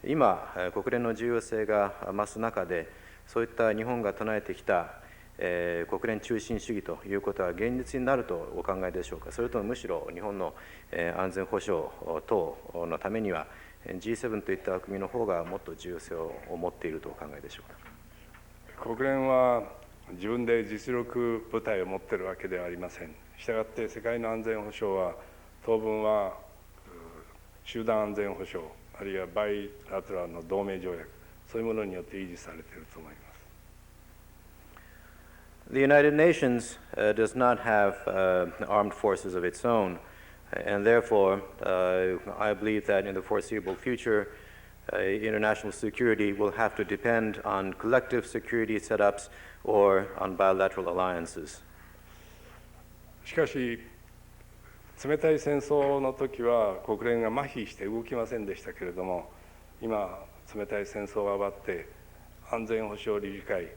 今、国連の重要性が増す中で、そういった日本が唱えてきた国連中心主義ということは現実になるとお考えでしょうか。それともむしろ日本の安全保障等のためには G7 といった枠組みの方がもっと重要性を持っているとお考えでしょうか。国連は自分で実力部隊を持っているわけではありません。したがって世界の安全保障は当分は集団安全保障あるいはバイラトラルの同盟条約そういうものによって維持されていると思います。The United Nations does not have armed forces of its own, and therefore I believe that in the foreseeable future, international security will have to depend on collective security setups or on bilateral alliances. しかし、冷たい戦争の時は国連が麻痺して動きませんでしたけれども、今、冷たい戦争が終わって安全保障理事会、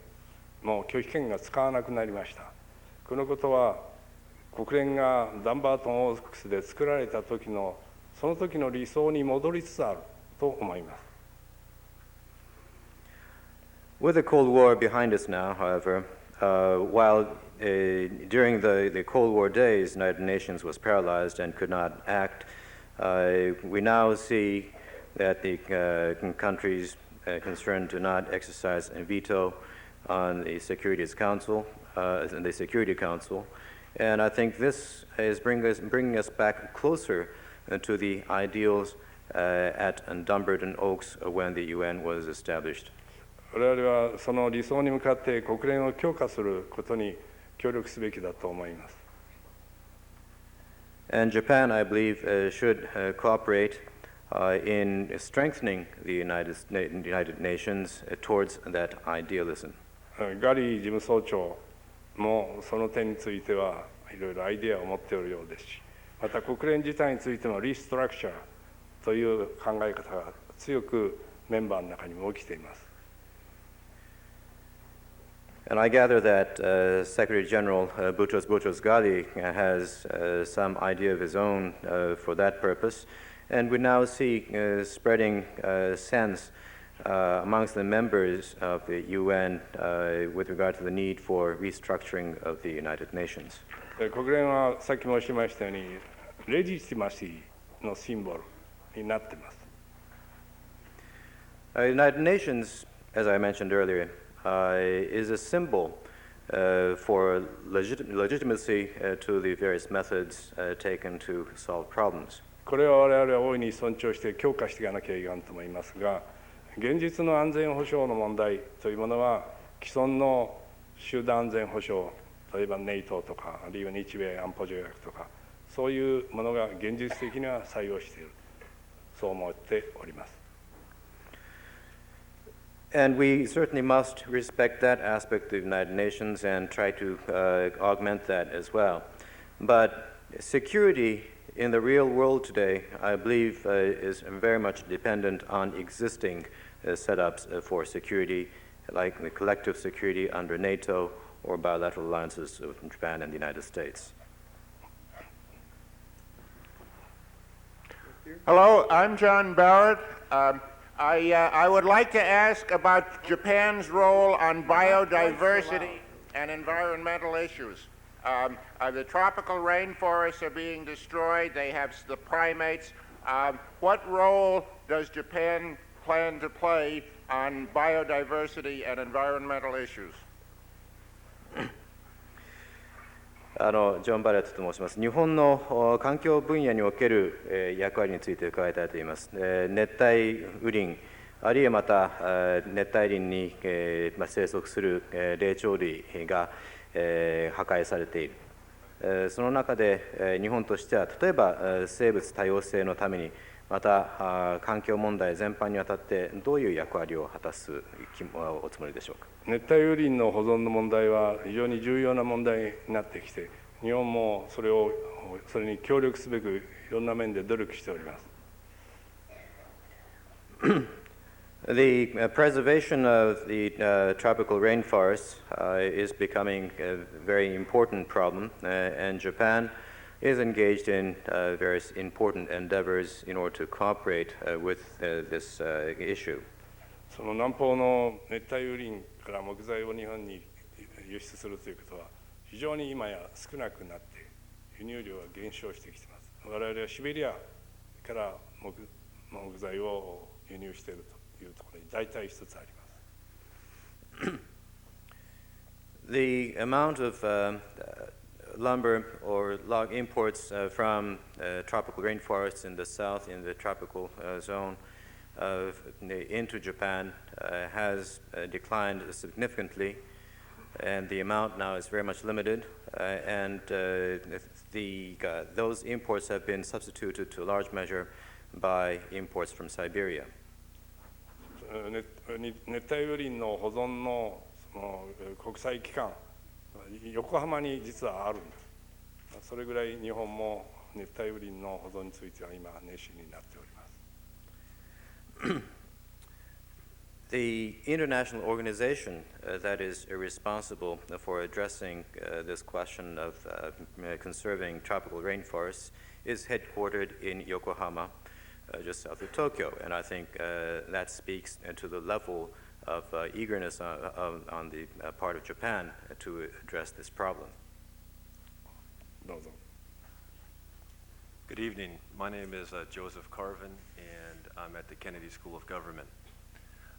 もう拒否権が使わなくなりました。このことは国連がダンバートン・オークスで作られた時のその時の理想に戻りつつあると思います。With the Cold War behind us now, however, while during the Cold War days, the United Nations was paralyzed and could not act, we now see that the countries concerned do not exercise a veto on the Security Council, and I think this is bringing us back closer to the ideals at Dumbarton Oaks when the UN was established. 我々はその理想に向かって国連を強化することに協力すべきだと思います。And Japan, I believe, should cooperate in strengthening the United Nations towards that idealism. ガリー事務総長もその点についてはいろいろアイデアを持っているようですし、また国連自体についてのリストラクチャーという考え方が強くメンバーの中にも起きています。And I gather that Secretary General Boutros Ghali has some idea of his own for that purpose, and we now see spreading sense amongst the members of the UN with regard to the need for restructuring of the United Nations. 国連はさっき申しましたように、レジティマシーのシンボルになっています。The United Nations, as I mentioned earlier, is a symbol for legitimacy to the various methods taken to solve problems. これは我々は大いに尊重して強化していかなきゃいけないと思いますが、現実の安全保障の問題というものは既存の集団安全保障、例えば NATO とかあるいは日米安保条約とかそういうものが現実的には採用している、そう思っております。And we certainly must respect that aspect of the United Nations and try to augment that as well. But security in the real world today, I believe, is very much dependent on existing setups for security, like the collective security under NATO or bilateral alliances with Japan and the United States. Hello, I'm John Barrett. I would like to ask about Japan's role on biodiversity and environmental issues. The tropical rainforests are being destroyed. They have the primates. What role does Japan plan to play on biodiversity and environmental issues? ジョン・バレットと申します。日本の環境分野における役割について伺いたいと思います。熱帯雨林、あるいはまた熱帯林に生息する霊長類が破壊されている。その中で日本としては、例えば生物多様性のために、また環境問題全般にわたってどういう役割を果たすおつもりでしょうか。熱帯雨林の保存の問題は非常に重要な問題になってきて、日本もそれに協力すべくいろんな面で努力しております。The preservation of the tropical rainforests is becoming a very important problem, and Japan is engaged in various important endeavors in order to cooperate with this issue. その南方の熱帯雨林から木材を日本に輸出するということは非常に今や少なくなって輸入量が減少してきています。我々はシベリアから木材を輸入しているというところに大体一つあります。The amount of lumber or log imports from tropical rainforests in the south, in the tropical zone, into Japan has declined significantly, and the amount now is very much limited, and those imports have been substituted to a large measure by imports from Siberia. 熱帯雨林の保存の国際機関、横浜に実はあるんです。それぐらい日本も熱帯雨林の保存については今熱心になっております。The international organization that is responsible for addressing this question of conserving tropical rainforests is headquartered in Yokohama, just south of Tokyo, and I think that speaks to the level of eagerness on the part of Japan to address this problem. どうぞ。Good evening. My name is Joseph Carvin, and I'm at the Kennedy School of Government.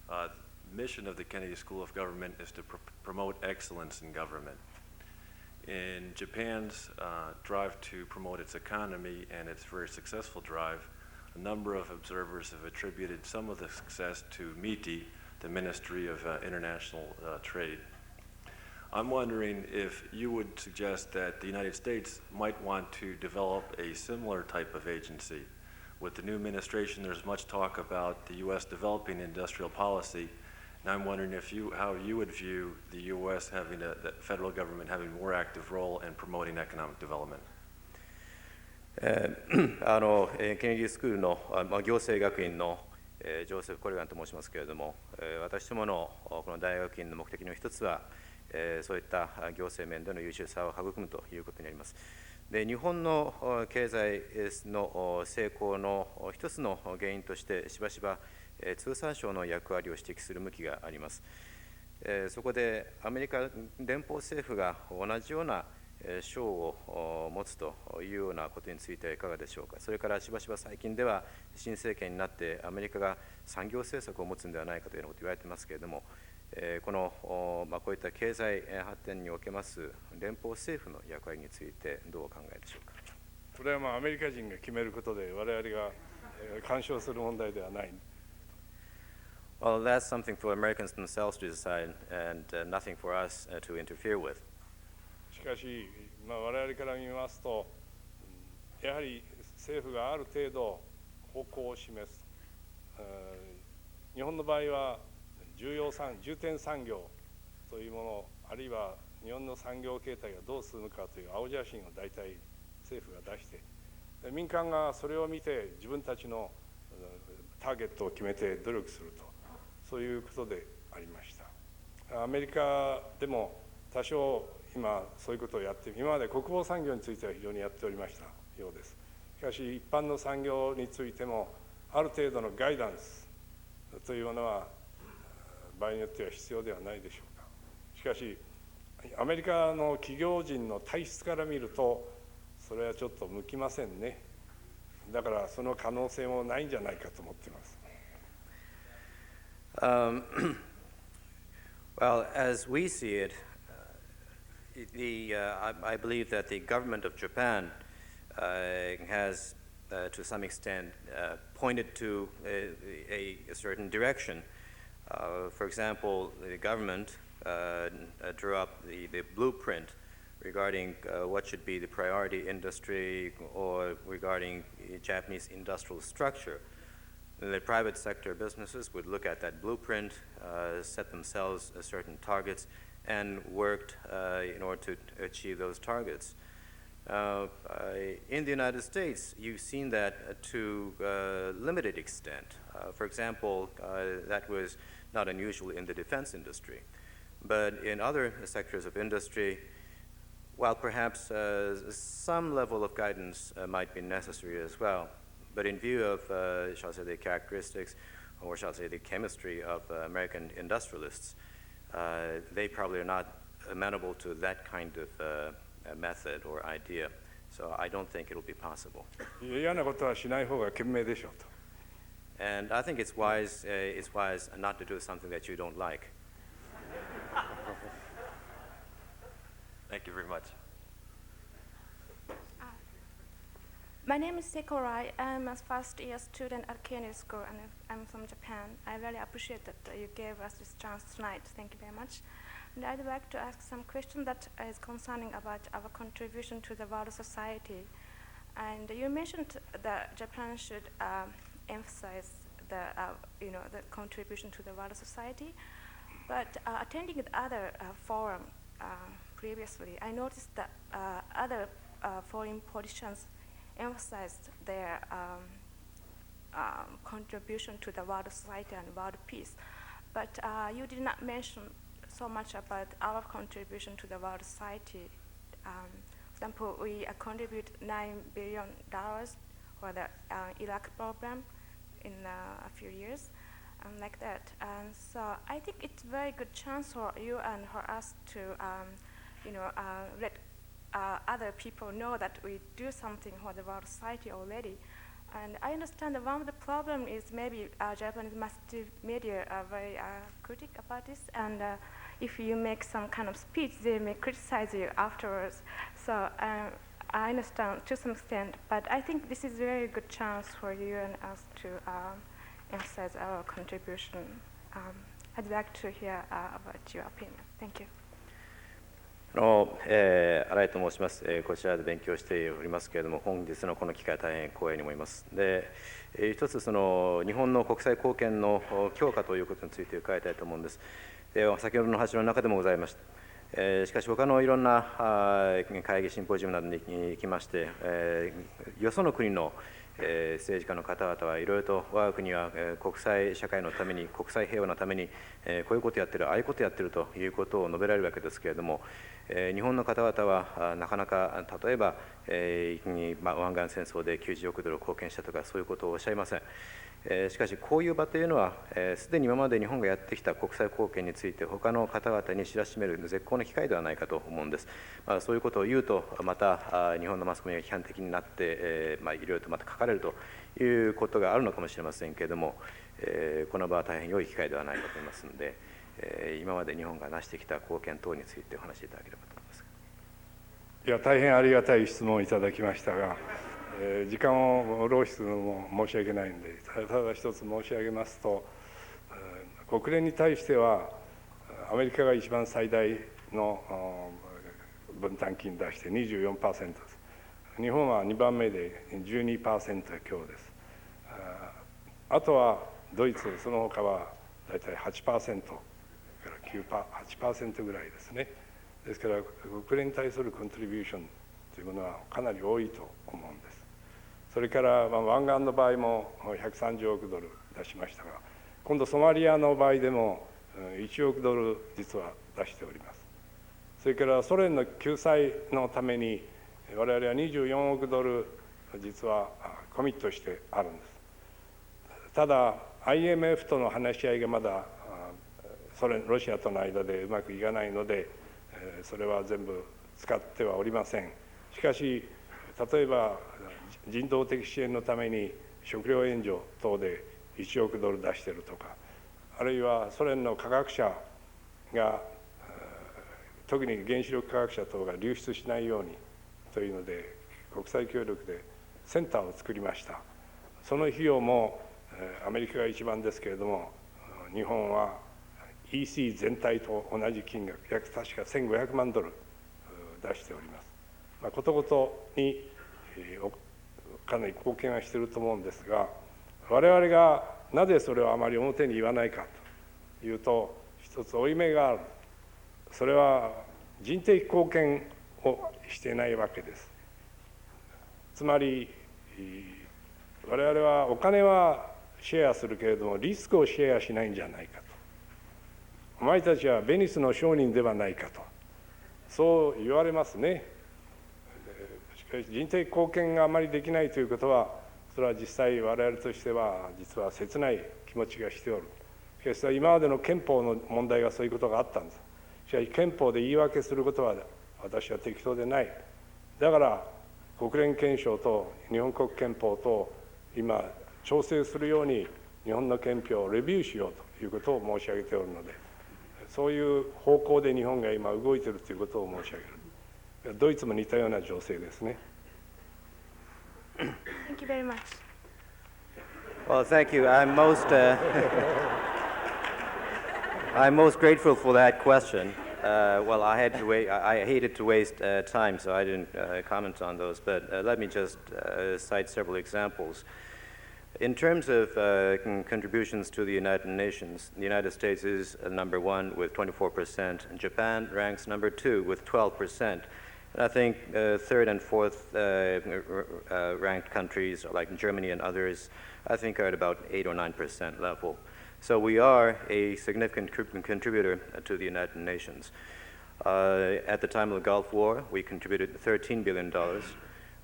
The mission of the Kennedy School of Government is to promote excellence in government. In Japan's drive to promote its economy and its very successful drive, a number of observers have attributed some of the success to MITI, the Ministry of International Trade. I'm wondering if you would suggest that the United States might want to develop a similar type of agency. With the new administration, there's much talk about the U.S. developing industrial policy, and I'm wondering how you would view the U.S. having the federal government having a more active role in promoting economic development. ケネディスクールの行政学院のジョーセフ・コレガンと申しますけれども、私どものこの大学院の目的の一つはそういった行政面での優秀さを育むということになります。で、日本の経済の成功の一つの原因として、しばしば通産省の役割を指摘する向きがあります。そこでアメリカ連邦政府が同じような省を持つというようなことについてはいかがでしょうか。それからしばしば最近では新政権になってアメリカが産業政策を持つのではないかというようなことを言われていますけれども、こういった経済発展におけます連邦政府の役割についてどうお考えでしょうか。これはアメリカ人が決めることで我々が干渉する問題ではない。Well, that's something for Americans themselves to decide and nothing for us to interfere with. しかし、我々から見ますと、やはり政府がある程度方向を示す。日本の場合は重点産業というもの、あるいは日本の産業形態がどう進むかという青写真を大体政府が出して、民間がそれを見て自分たちのターゲットを決めて努力すると、そういうことでありました。アメリカでも多少今そういうことをやって、今まで国防産業については非常にやっておりましたようです。しかし一般の産業についてもある程度のガイダンスというものは場合によっては必要ではないでしょうか。しかしアメリカの企業人の体質から見るとそれはちょっと向きませんね。だからその可能性もないんじゃないかと思っています。Well, as we see it, I believe that the government of Japan has, to some extent, pointed to a certain direction. For example, the government drew up the blueprint regarding what should be the priority industry or regarding Japanese industrial structure. The private sector businesses would look at that blueprint, set themselves certain targets, and worked in order to achieve those targets. In the United States, you've seen that to a limited extent. For example, that was not unusual in the defense industry. But in other sectors of industry, while perhaps some level of guidance might be necessary as well, but in view of, shall I say, the characteristics, or shall I say, the chemistry of American industrialists, they probably are not amenable to that kind of method or idea. So I don't think it'll be possible. 嫌なことはしない方が賢明でしょうと。And I think it's wise not to do something that you don't like. Thank you very much. My name is Seiko Rai. I'm a first-year student at Kennedy School, and I'm from Japan. I really appreciate that you gave us this chance tonight. Thank you very much. And I'd like to ask some question that is concerning about our contribution to the world society. And you mentioned that Japan should emphasize the contribution to the world society. But attending the other forum previously, I noticed that other foreign politicians emphasized their contribution to the world society and world peace. But you did not mention so much about our contribution to the world society. For example, we contribute $9 billion for the Iraq program in a few years, like that. And so I think it's a very good chance for you and for us to, let other people know that we do something for the world society already. And I understand that one of the problems is maybe Japanese mass media are very critical about this, and if you make some kind of speech, they may criticize you afterwards. So I understand to some extent, but I think this is a very good chance for you and us to emphasize our contribution. I'd like to hear about your opinion. Thank you. 新井と申します。こちらで勉強しておりますけれども、本日のこの機会は大変光栄に思います。で、一つ日本の国際貢献の強化ということについて伺いたいと思うんです。で、先ほどの話の中でもございました。しかし他のいろんな会議シンポジウムなどに行きまして、よその国の政治家の方々はいろいろと我が国は国際社会のために、国際平和のためにこういうことやってる、ああいうことやってるということを述べられるわけですけれども、日本の方々はなかなか例えば湾岸戦争で90億ドルを貢献したとかそういうことをおっしゃいません。しかしこういう場というのはすでに今まで日本がやってきた国際貢献について他の方々に知らしめる絶好の機会ではないかと思うんです。そういうことを言うとまた日本のマスコミが批判的になっていろいろとまた書かれるということがあるのかもしれませんけれども、この場は大変良い機会ではないかと思いますので、今まで日本が成してきた貢献等についてお話しいただければと思います。いや、大変ありがたい質問をいただきましたが、時間を浪費するのも申し訳ないんで、ただ一つ申し上げますと、国連に対してはアメリカが一番最大の分担金出して 24% です。日本は2番目で 12% 強です。あとはドイツ、その他は大体 8% から8% ぐらいですね。ですから国連に対するコントリビューションというものはかなり多いと思うんです。それから湾岸の場合も130億ドル出しましたが、今度ソマリアの場合でも1億ドル実は出しております。それからソ連の救済のために我々は24億ドル実はコミットしてあるんです。ただ IMF との話し合いがまだロシアとの間でうまくいかないので、それは全部使ってはおりません。しかし例えば人道的支援のために食料援助等で1億ドル出しているとか、あるいはソ連の科学者が特に原子力科学者等が流出しないようにというので国際協力でセンターを作りました。その費用もアメリカが一番ですけれども、日本は EC 全体と同じ金額、約確か1500万ドル出しております。ことごとにかなり貢献はしていると思うんですが、我々がなぜそれをあまり表に言わないかというと、一つ負い目がある。それは人的貢献をしていないわけです。つまり我々はお金はシェアするけれどもリスクをシェアしないんじゃないかと。お前たちはベニスの商人ではないかと、そう言われますね。しかし人的貢献があまりできないということは、それは実際我々としては実は切ない気持ちがしておる。しかし今までの憲法の問題がそういうことがあったんです。しかし憲法で言い訳することは私は適当でない。だから国連憲章と日本国憲法と今調整するように日本の憲法をレビューしようということを申し上げておるので、そういう方向で日本が今動いているということを申し上げる。ドイツも似たような情勢ですね。Thank you very much. Well, thank you. I'm most grateful for that question. Well, I hated to waste time, so I didn't comment on those. But let me just cite several examples. In terms of contributions to the United Nations, the United States is number one with 24%, and Japan ranks number two with 12%. And I think third and fourth ranked countries like Germany and others, I think are at about 8 or 9% level. So we are a significant contributor to the United Nations. At the time of the Gulf War, we contributed $13 billion.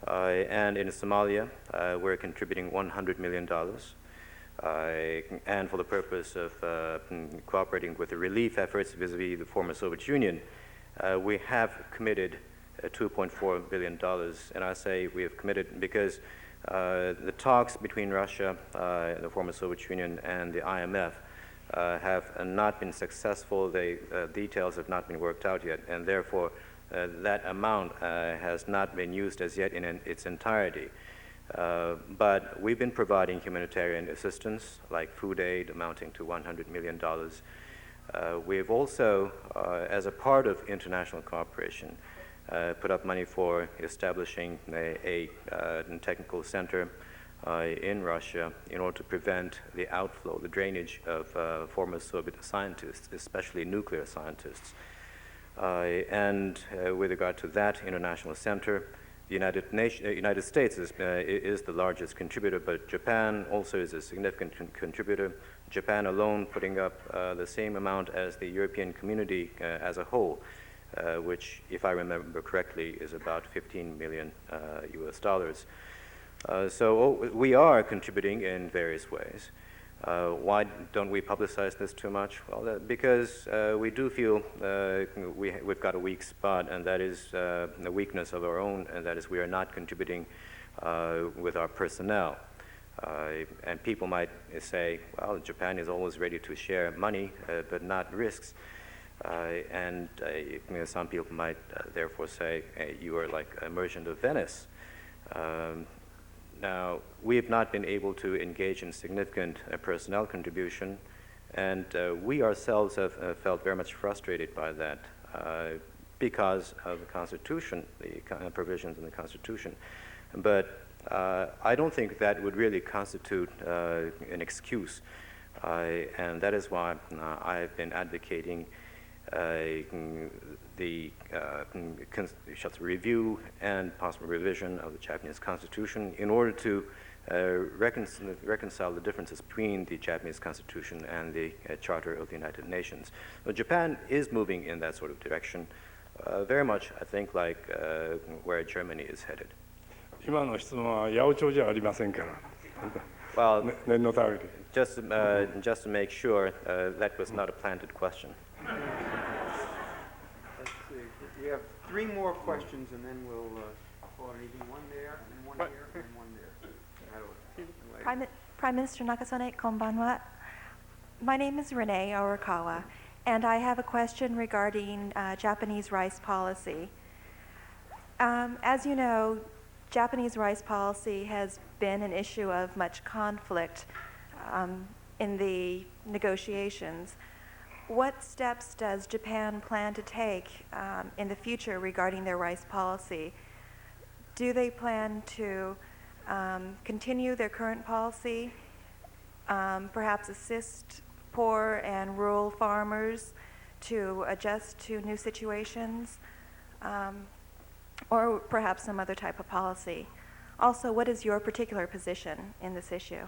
And in Somalia, we're contributing $100 million. And for the purpose of cooperating with the relief efforts vis-a-vis the former Soviet Union, we have committed $2.4 billion. And I say we have committed because the talks between Russia, the former Soviet Union, and the IMF have not been successful. The details have not been worked out yet, and therefore that amount has not been used as yet in its entirety. But we've been providing humanitarian assistance, like food aid amounting to $100 million. We've also, as a part of international cooperation, put up money for establishing a technical center in Russia in order to prevent the outflow, the drainage of former Soviet scientists, especially nuclear scientists. And with regard to that international center, The United States is the largest contributor, but Japan also is a significant contributor. Japan alone putting up the same amount as the European community as a whole, which, if I remember correctly, is about 15 million US dollars. So we are contributing in various ways. Why don't we publicize this too much? Well, because we do feel we've got a weak spot, and that is a weakness of our own, and that is we are not contributing with our personnel. And people might say, well, Japan is always ready to share money, but not risks. And some people might therefore say, you are like a merchant of Venice. Now, we have not been able to engage in significant personnel contribution, and we ourselves have felt very much frustrated by that because of the Constitution, the provisions in the Constitution. But I don't think that would really constitute an excuse, and that is why I've been advocating the review and possible revision of the Japanese Constitution in order to reconcile the differences between the Japanese Constitution and the Charter of the United Nations. So Japan is moving in that sort of direction, very much, I think, like where Germany is headed. 今の質問は八百長じゃありませんから。Well, 念のために。just to make sure, that was not a planted question. Let's see. We have 3 more questions, and then we'll call it even one there, and then one here, and one there. Prime Minister Nakasone, konbanwa. My name is Renee Orakawa, and I have a question regarding Japanese rice policy. As you know, Japanese rice policy has been an issue of much conflict in the negotiations. What steps does Japan plan to take in the future regarding their rice policy? Do they plan to continue their current policy, perhaps assist poor and rural farmers to adjust to new situations, or perhaps some other type of policy? Also, what is your particular position in this issue?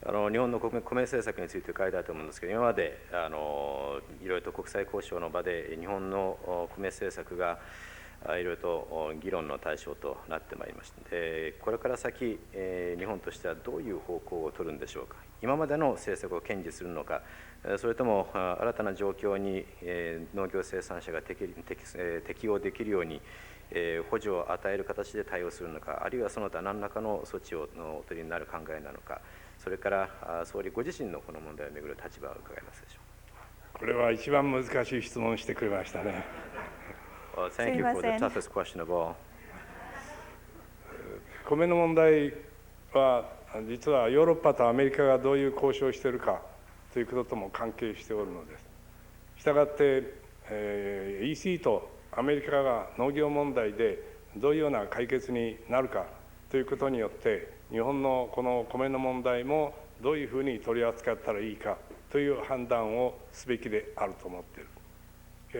日本の米政策について書いてあると思うんですけど、今までいろいろと国際交渉の場で日本の米政策がいろいろと議論の対象となってまいりました。で、これから先、日本としてはどういう方向を取るんでしょうか。今までの政策を堅持するのか、それとも新たな状況に農業生産者が適応できるように補助を与える形で対応するのか、あるいはその他何らかの措置をお取りになる考えなのか、それから総理ご自身のこの問題をめぐる立場を伺いますでしょうか。これは一番難しい質問をしてくれましたね。Well, thank you for the toughest question of all. 米の問題は実はヨーロッパとアメリカがどういう交渉をしているかということとも関係しておるのです。したがって、EC とアメリカが農業問題でどういうような解決になるかということによって日本のこの米の問題もどういうふうに取り扱ったらいいかという判断をすべきであると思ってい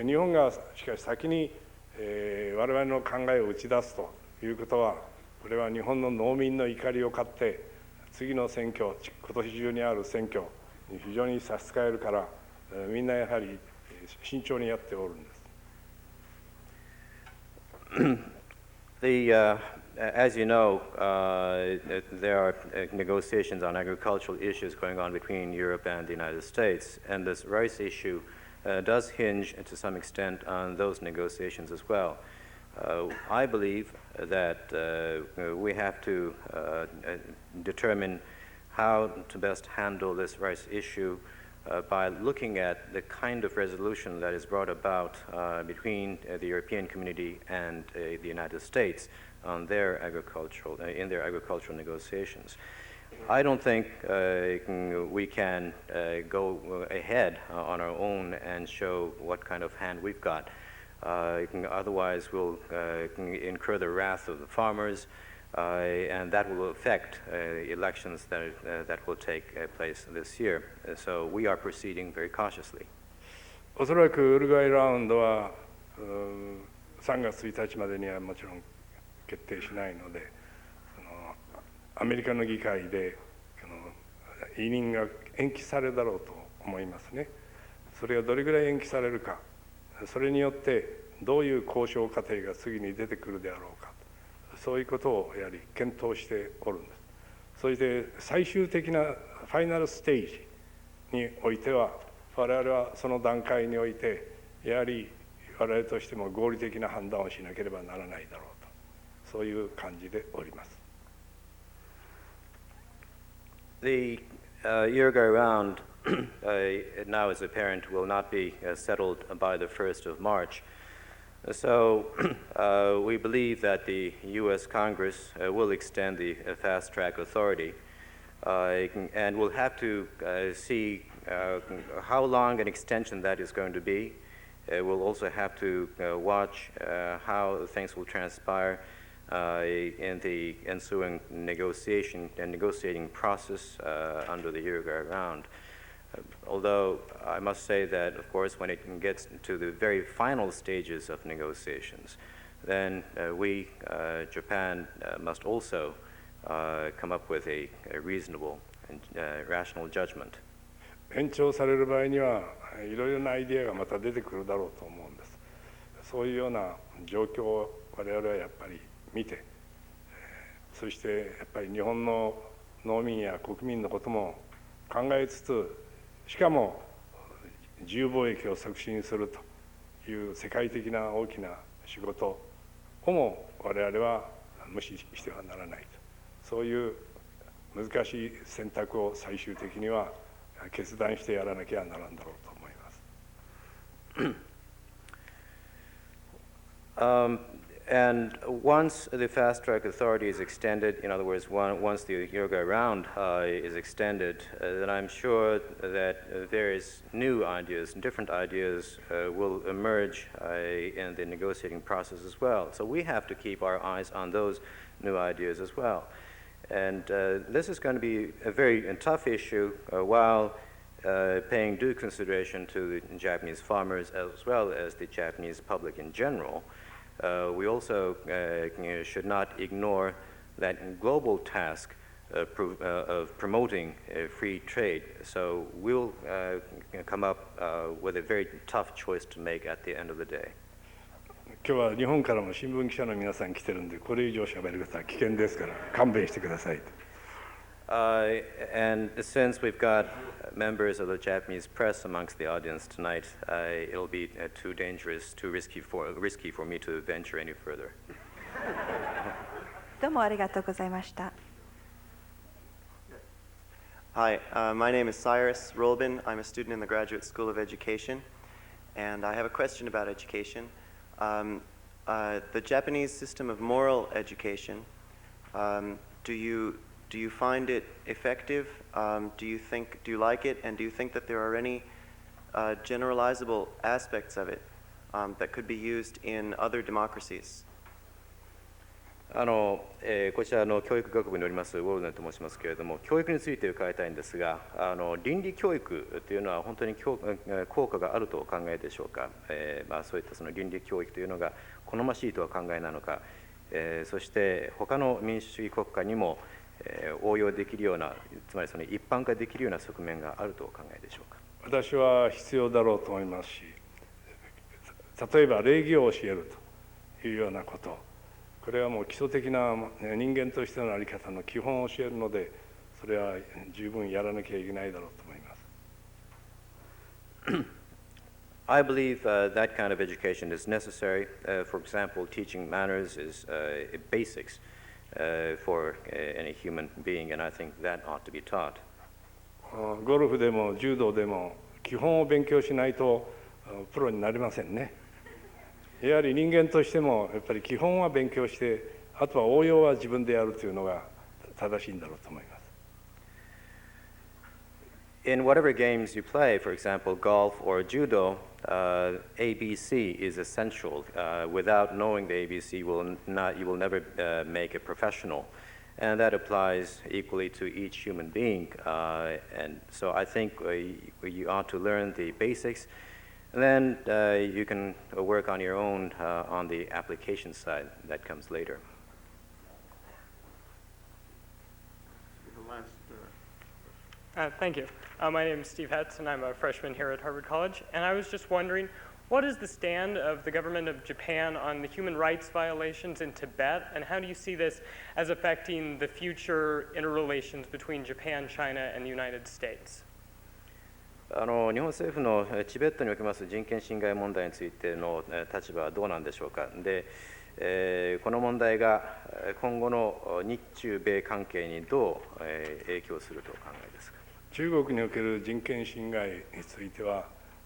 る。日本がしかし先に、我々の考えを打ち出すということは、これは日本の農民の怒りを買って次の選挙、今年中にある選挙に非常に差し支えるから、みんなやはり慎重にやっておるんです。As you know, there are negotiations on agricultural issues going on between Europe and the United States, and this rice issue does hinge to some extent on those negotiations as well. I believe that we have to determine how to best handle this rice issue by looking at the kind of resolution that is brought about between the European community and the United States on their in their agricultural negotiations. I don't think we can go ahead on our own and show what kind of hand we've got. Otherwise, we'll incur the wrath of the farmers, and that will affect elections that will take place this year. So we are proceeding very cautiously. おそらくウルグアイラウンドは3月1日までにはもちろん決定しないので、アメリカの議会で委任が延期されるだろうと思いますね。それがどれぐらい延期されるか、それによってどういう交渉過程が次に出てくるであろうか、そういうことをやはり検討しておるんです。そして最終的なファイナルステージにおいては、我々はその段階においてやはり我々としても合理的な判断をしなければならないだろうと、そういう感じでおります。The Uruguay round, now as apparent, will not be settled by the 1st of March. So we believe that the U.S. Congress will extend the fast-track authority, and we'll have to see how long an extension that is going to be. We'll also have to watch how things will transpire in the ensuing negotiating process under the Uruguay round. Although I must say that, of course, when it gets to the very final stages of negotiations, then we, Japan, must also come up with a reasonable and rational judgment. 延長される場合にはいろいろなアイデアがまた出てくるだろうと思うんです。そういうような状況を我々はやっぱり見て、そしてやっぱり日本の農民や国民のことも考えつつ、しかも自由貿易を促進するという世界的な大きな仕事をも我々は無視してはならないと、そういう難しい選択を最終的には決断してやらなきゃならんだろうと思います。And once the fast-track authority is extended, in other words, once the Uruguay round is extended, then I'm sure that various new ideas and different ideas will emerge in the negotiating process as well. So we have to keep our eyes on those new ideas as well. And this is going to be a very tough issue while paying due consideration to the Japanese farmers as well as the Japanese public in general. We also should not ignore that global task of promoting free trade. So we'll come up with a very tough choice to make at the end of the day. 今日は日本からも新聞記者の皆さん来てるんで、これ以上喋ることは危険ですから勘弁してください。And since we've got members of the Japanese press amongst the audience tonight, it'll be too dangerous, too risky for me to venture any further. どうもありがとうございました。Hi, my name is Cyrus Rolbin. I'm a student in the Graduate School of Education, and I have a question about education. The Japanese system of moral education, do you find it effective? Do you like it? And do you think that there are any generalizable aspects of it that could be used in other democracies? こちらの教育学部におりますウォルネンと申しますけれども、教育について伺いたいんですが、倫理教育というのは本当に効果があるとお考えでしょうか。そういったその倫理教育というのが好ましいとは考えなのか、そして他の民主主義国家にも応用できるような、つまりその一般化できるような側面があるとお考えでしょうか。私は必要だろうと思いますし、例えば礼儀を教えるというようなこと、これはもう基礎的な人間としての在り方の基本を教えるので、それは十分やらなきゃいけないだろうと思います。I believe that kind of education is necessary. For example, teaching manners is basics for any human being, and I think that ought to be taught. ゴルフでも柔道でも基本を勉強しないとプロになりませんね。やはり人間としてもやっぱり基本は勉強して、あとは応用は自分でやるというのが正しいんだろうと思います。In whatever games you play, for example, golf or judo, ABC is essential. Without knowing the ABC, you will never make a professional. And that applies equally to each human being. And so I think you ought to learn the basics And then you can work on your own on the application side. That comes later. Thank you. My name is Steve Hetz, and I'm a freshman here at Harvard College. And I was just wondering, what is the stand of the government of Japan on the human rights violations in Tibet, and how do you see this as affecting the future interrelations between Japan, China, and the United States? 日本政府のチベットにおけます人権侵害問題についての立場はどうなんでしょうか。で、この問題が今後の日中米関係にどう影響するとお考えですか。中国における人権侵害については、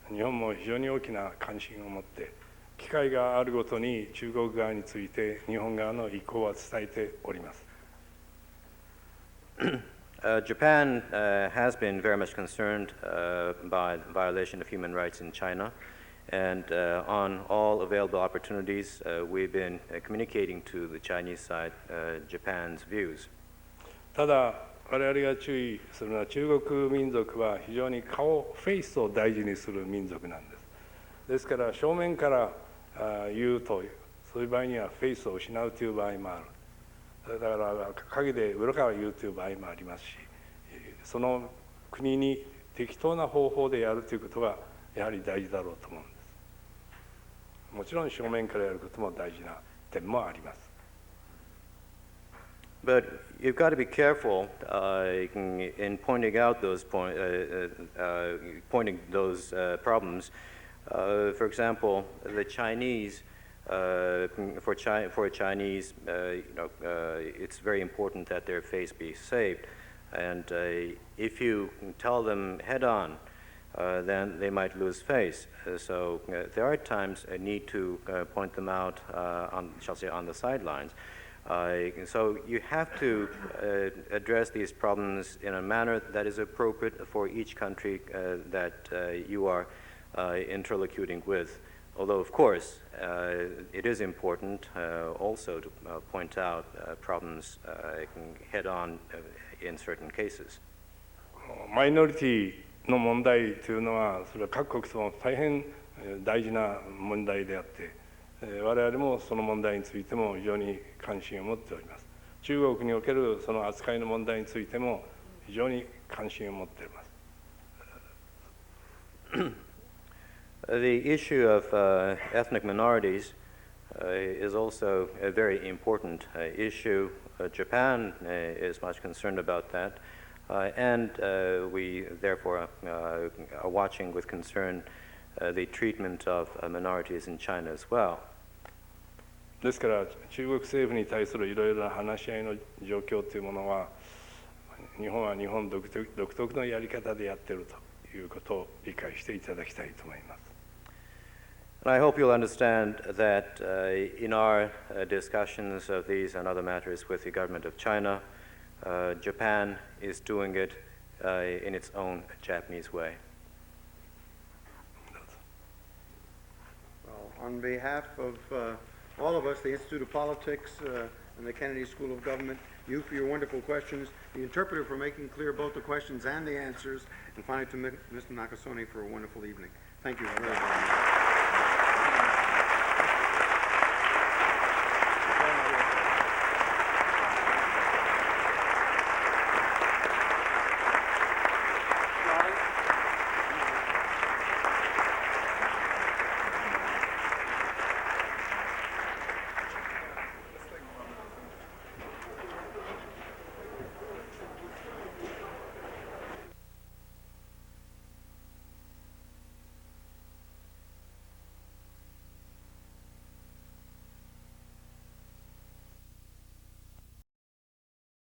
日本も非常に大きな関心を持って、機会があるごとに中国側について日本側の意向は伝えております。Japan has been very much concerned by the violation of human rights in China, and on all available opportunities, we've been communicating to the Chinese side Japan's views. ただ、我々が注意するのは、中国民族は非常に顔、フェイスを大事にする民族なんです。ですから、正面から言うと、そういう場合にはフェイスを失うという場合もある。だから陰で裏から言うという場合もありますし、その国に適当な方法でやるということがやはり大事だろうと思うんです。もちろん正面からやることも大事な点もあります。But you've got to be careful in pointing out those problems. For example, the Chinese. For Chinese, it's very important that their face be saved, and if you tell them head on, then they might lose face. So there are times a need to point them out on the sidelines. So you have to address these problems in a manner that is appropriate for each country that you are interlocuting with. Although, of course, it is important also to point out problems head on in certain cases. マイノリティの問題というのは、それは各国とも大変大事な問題であって、我々もその問題についても非常に関心を持っております。中国におけるその扱いの問題についても非常に関心を持っております。The issue of ethnic minorities is also a very important issue. Japan is much concerned about that, and we therefore are watching with concern the treatment of minorities in China as well. ですから中国政府に対するいろいろな話し合いの状況というものは、日本は日本独特のやり方でやっているということを理解していただきたいと思います。And I hope you'll understand that in our discussions of these and other matters with the government of China, Japan is doing it in its own Japanese way. Well, on behalf of all of us, the Institute of Politics and the Kennedy School of Government, you for your wonderful questions, the interpreter for making clear both the questions and the answers, and finally to Mr. Nakasone for a wonderful evening. Thank you very much.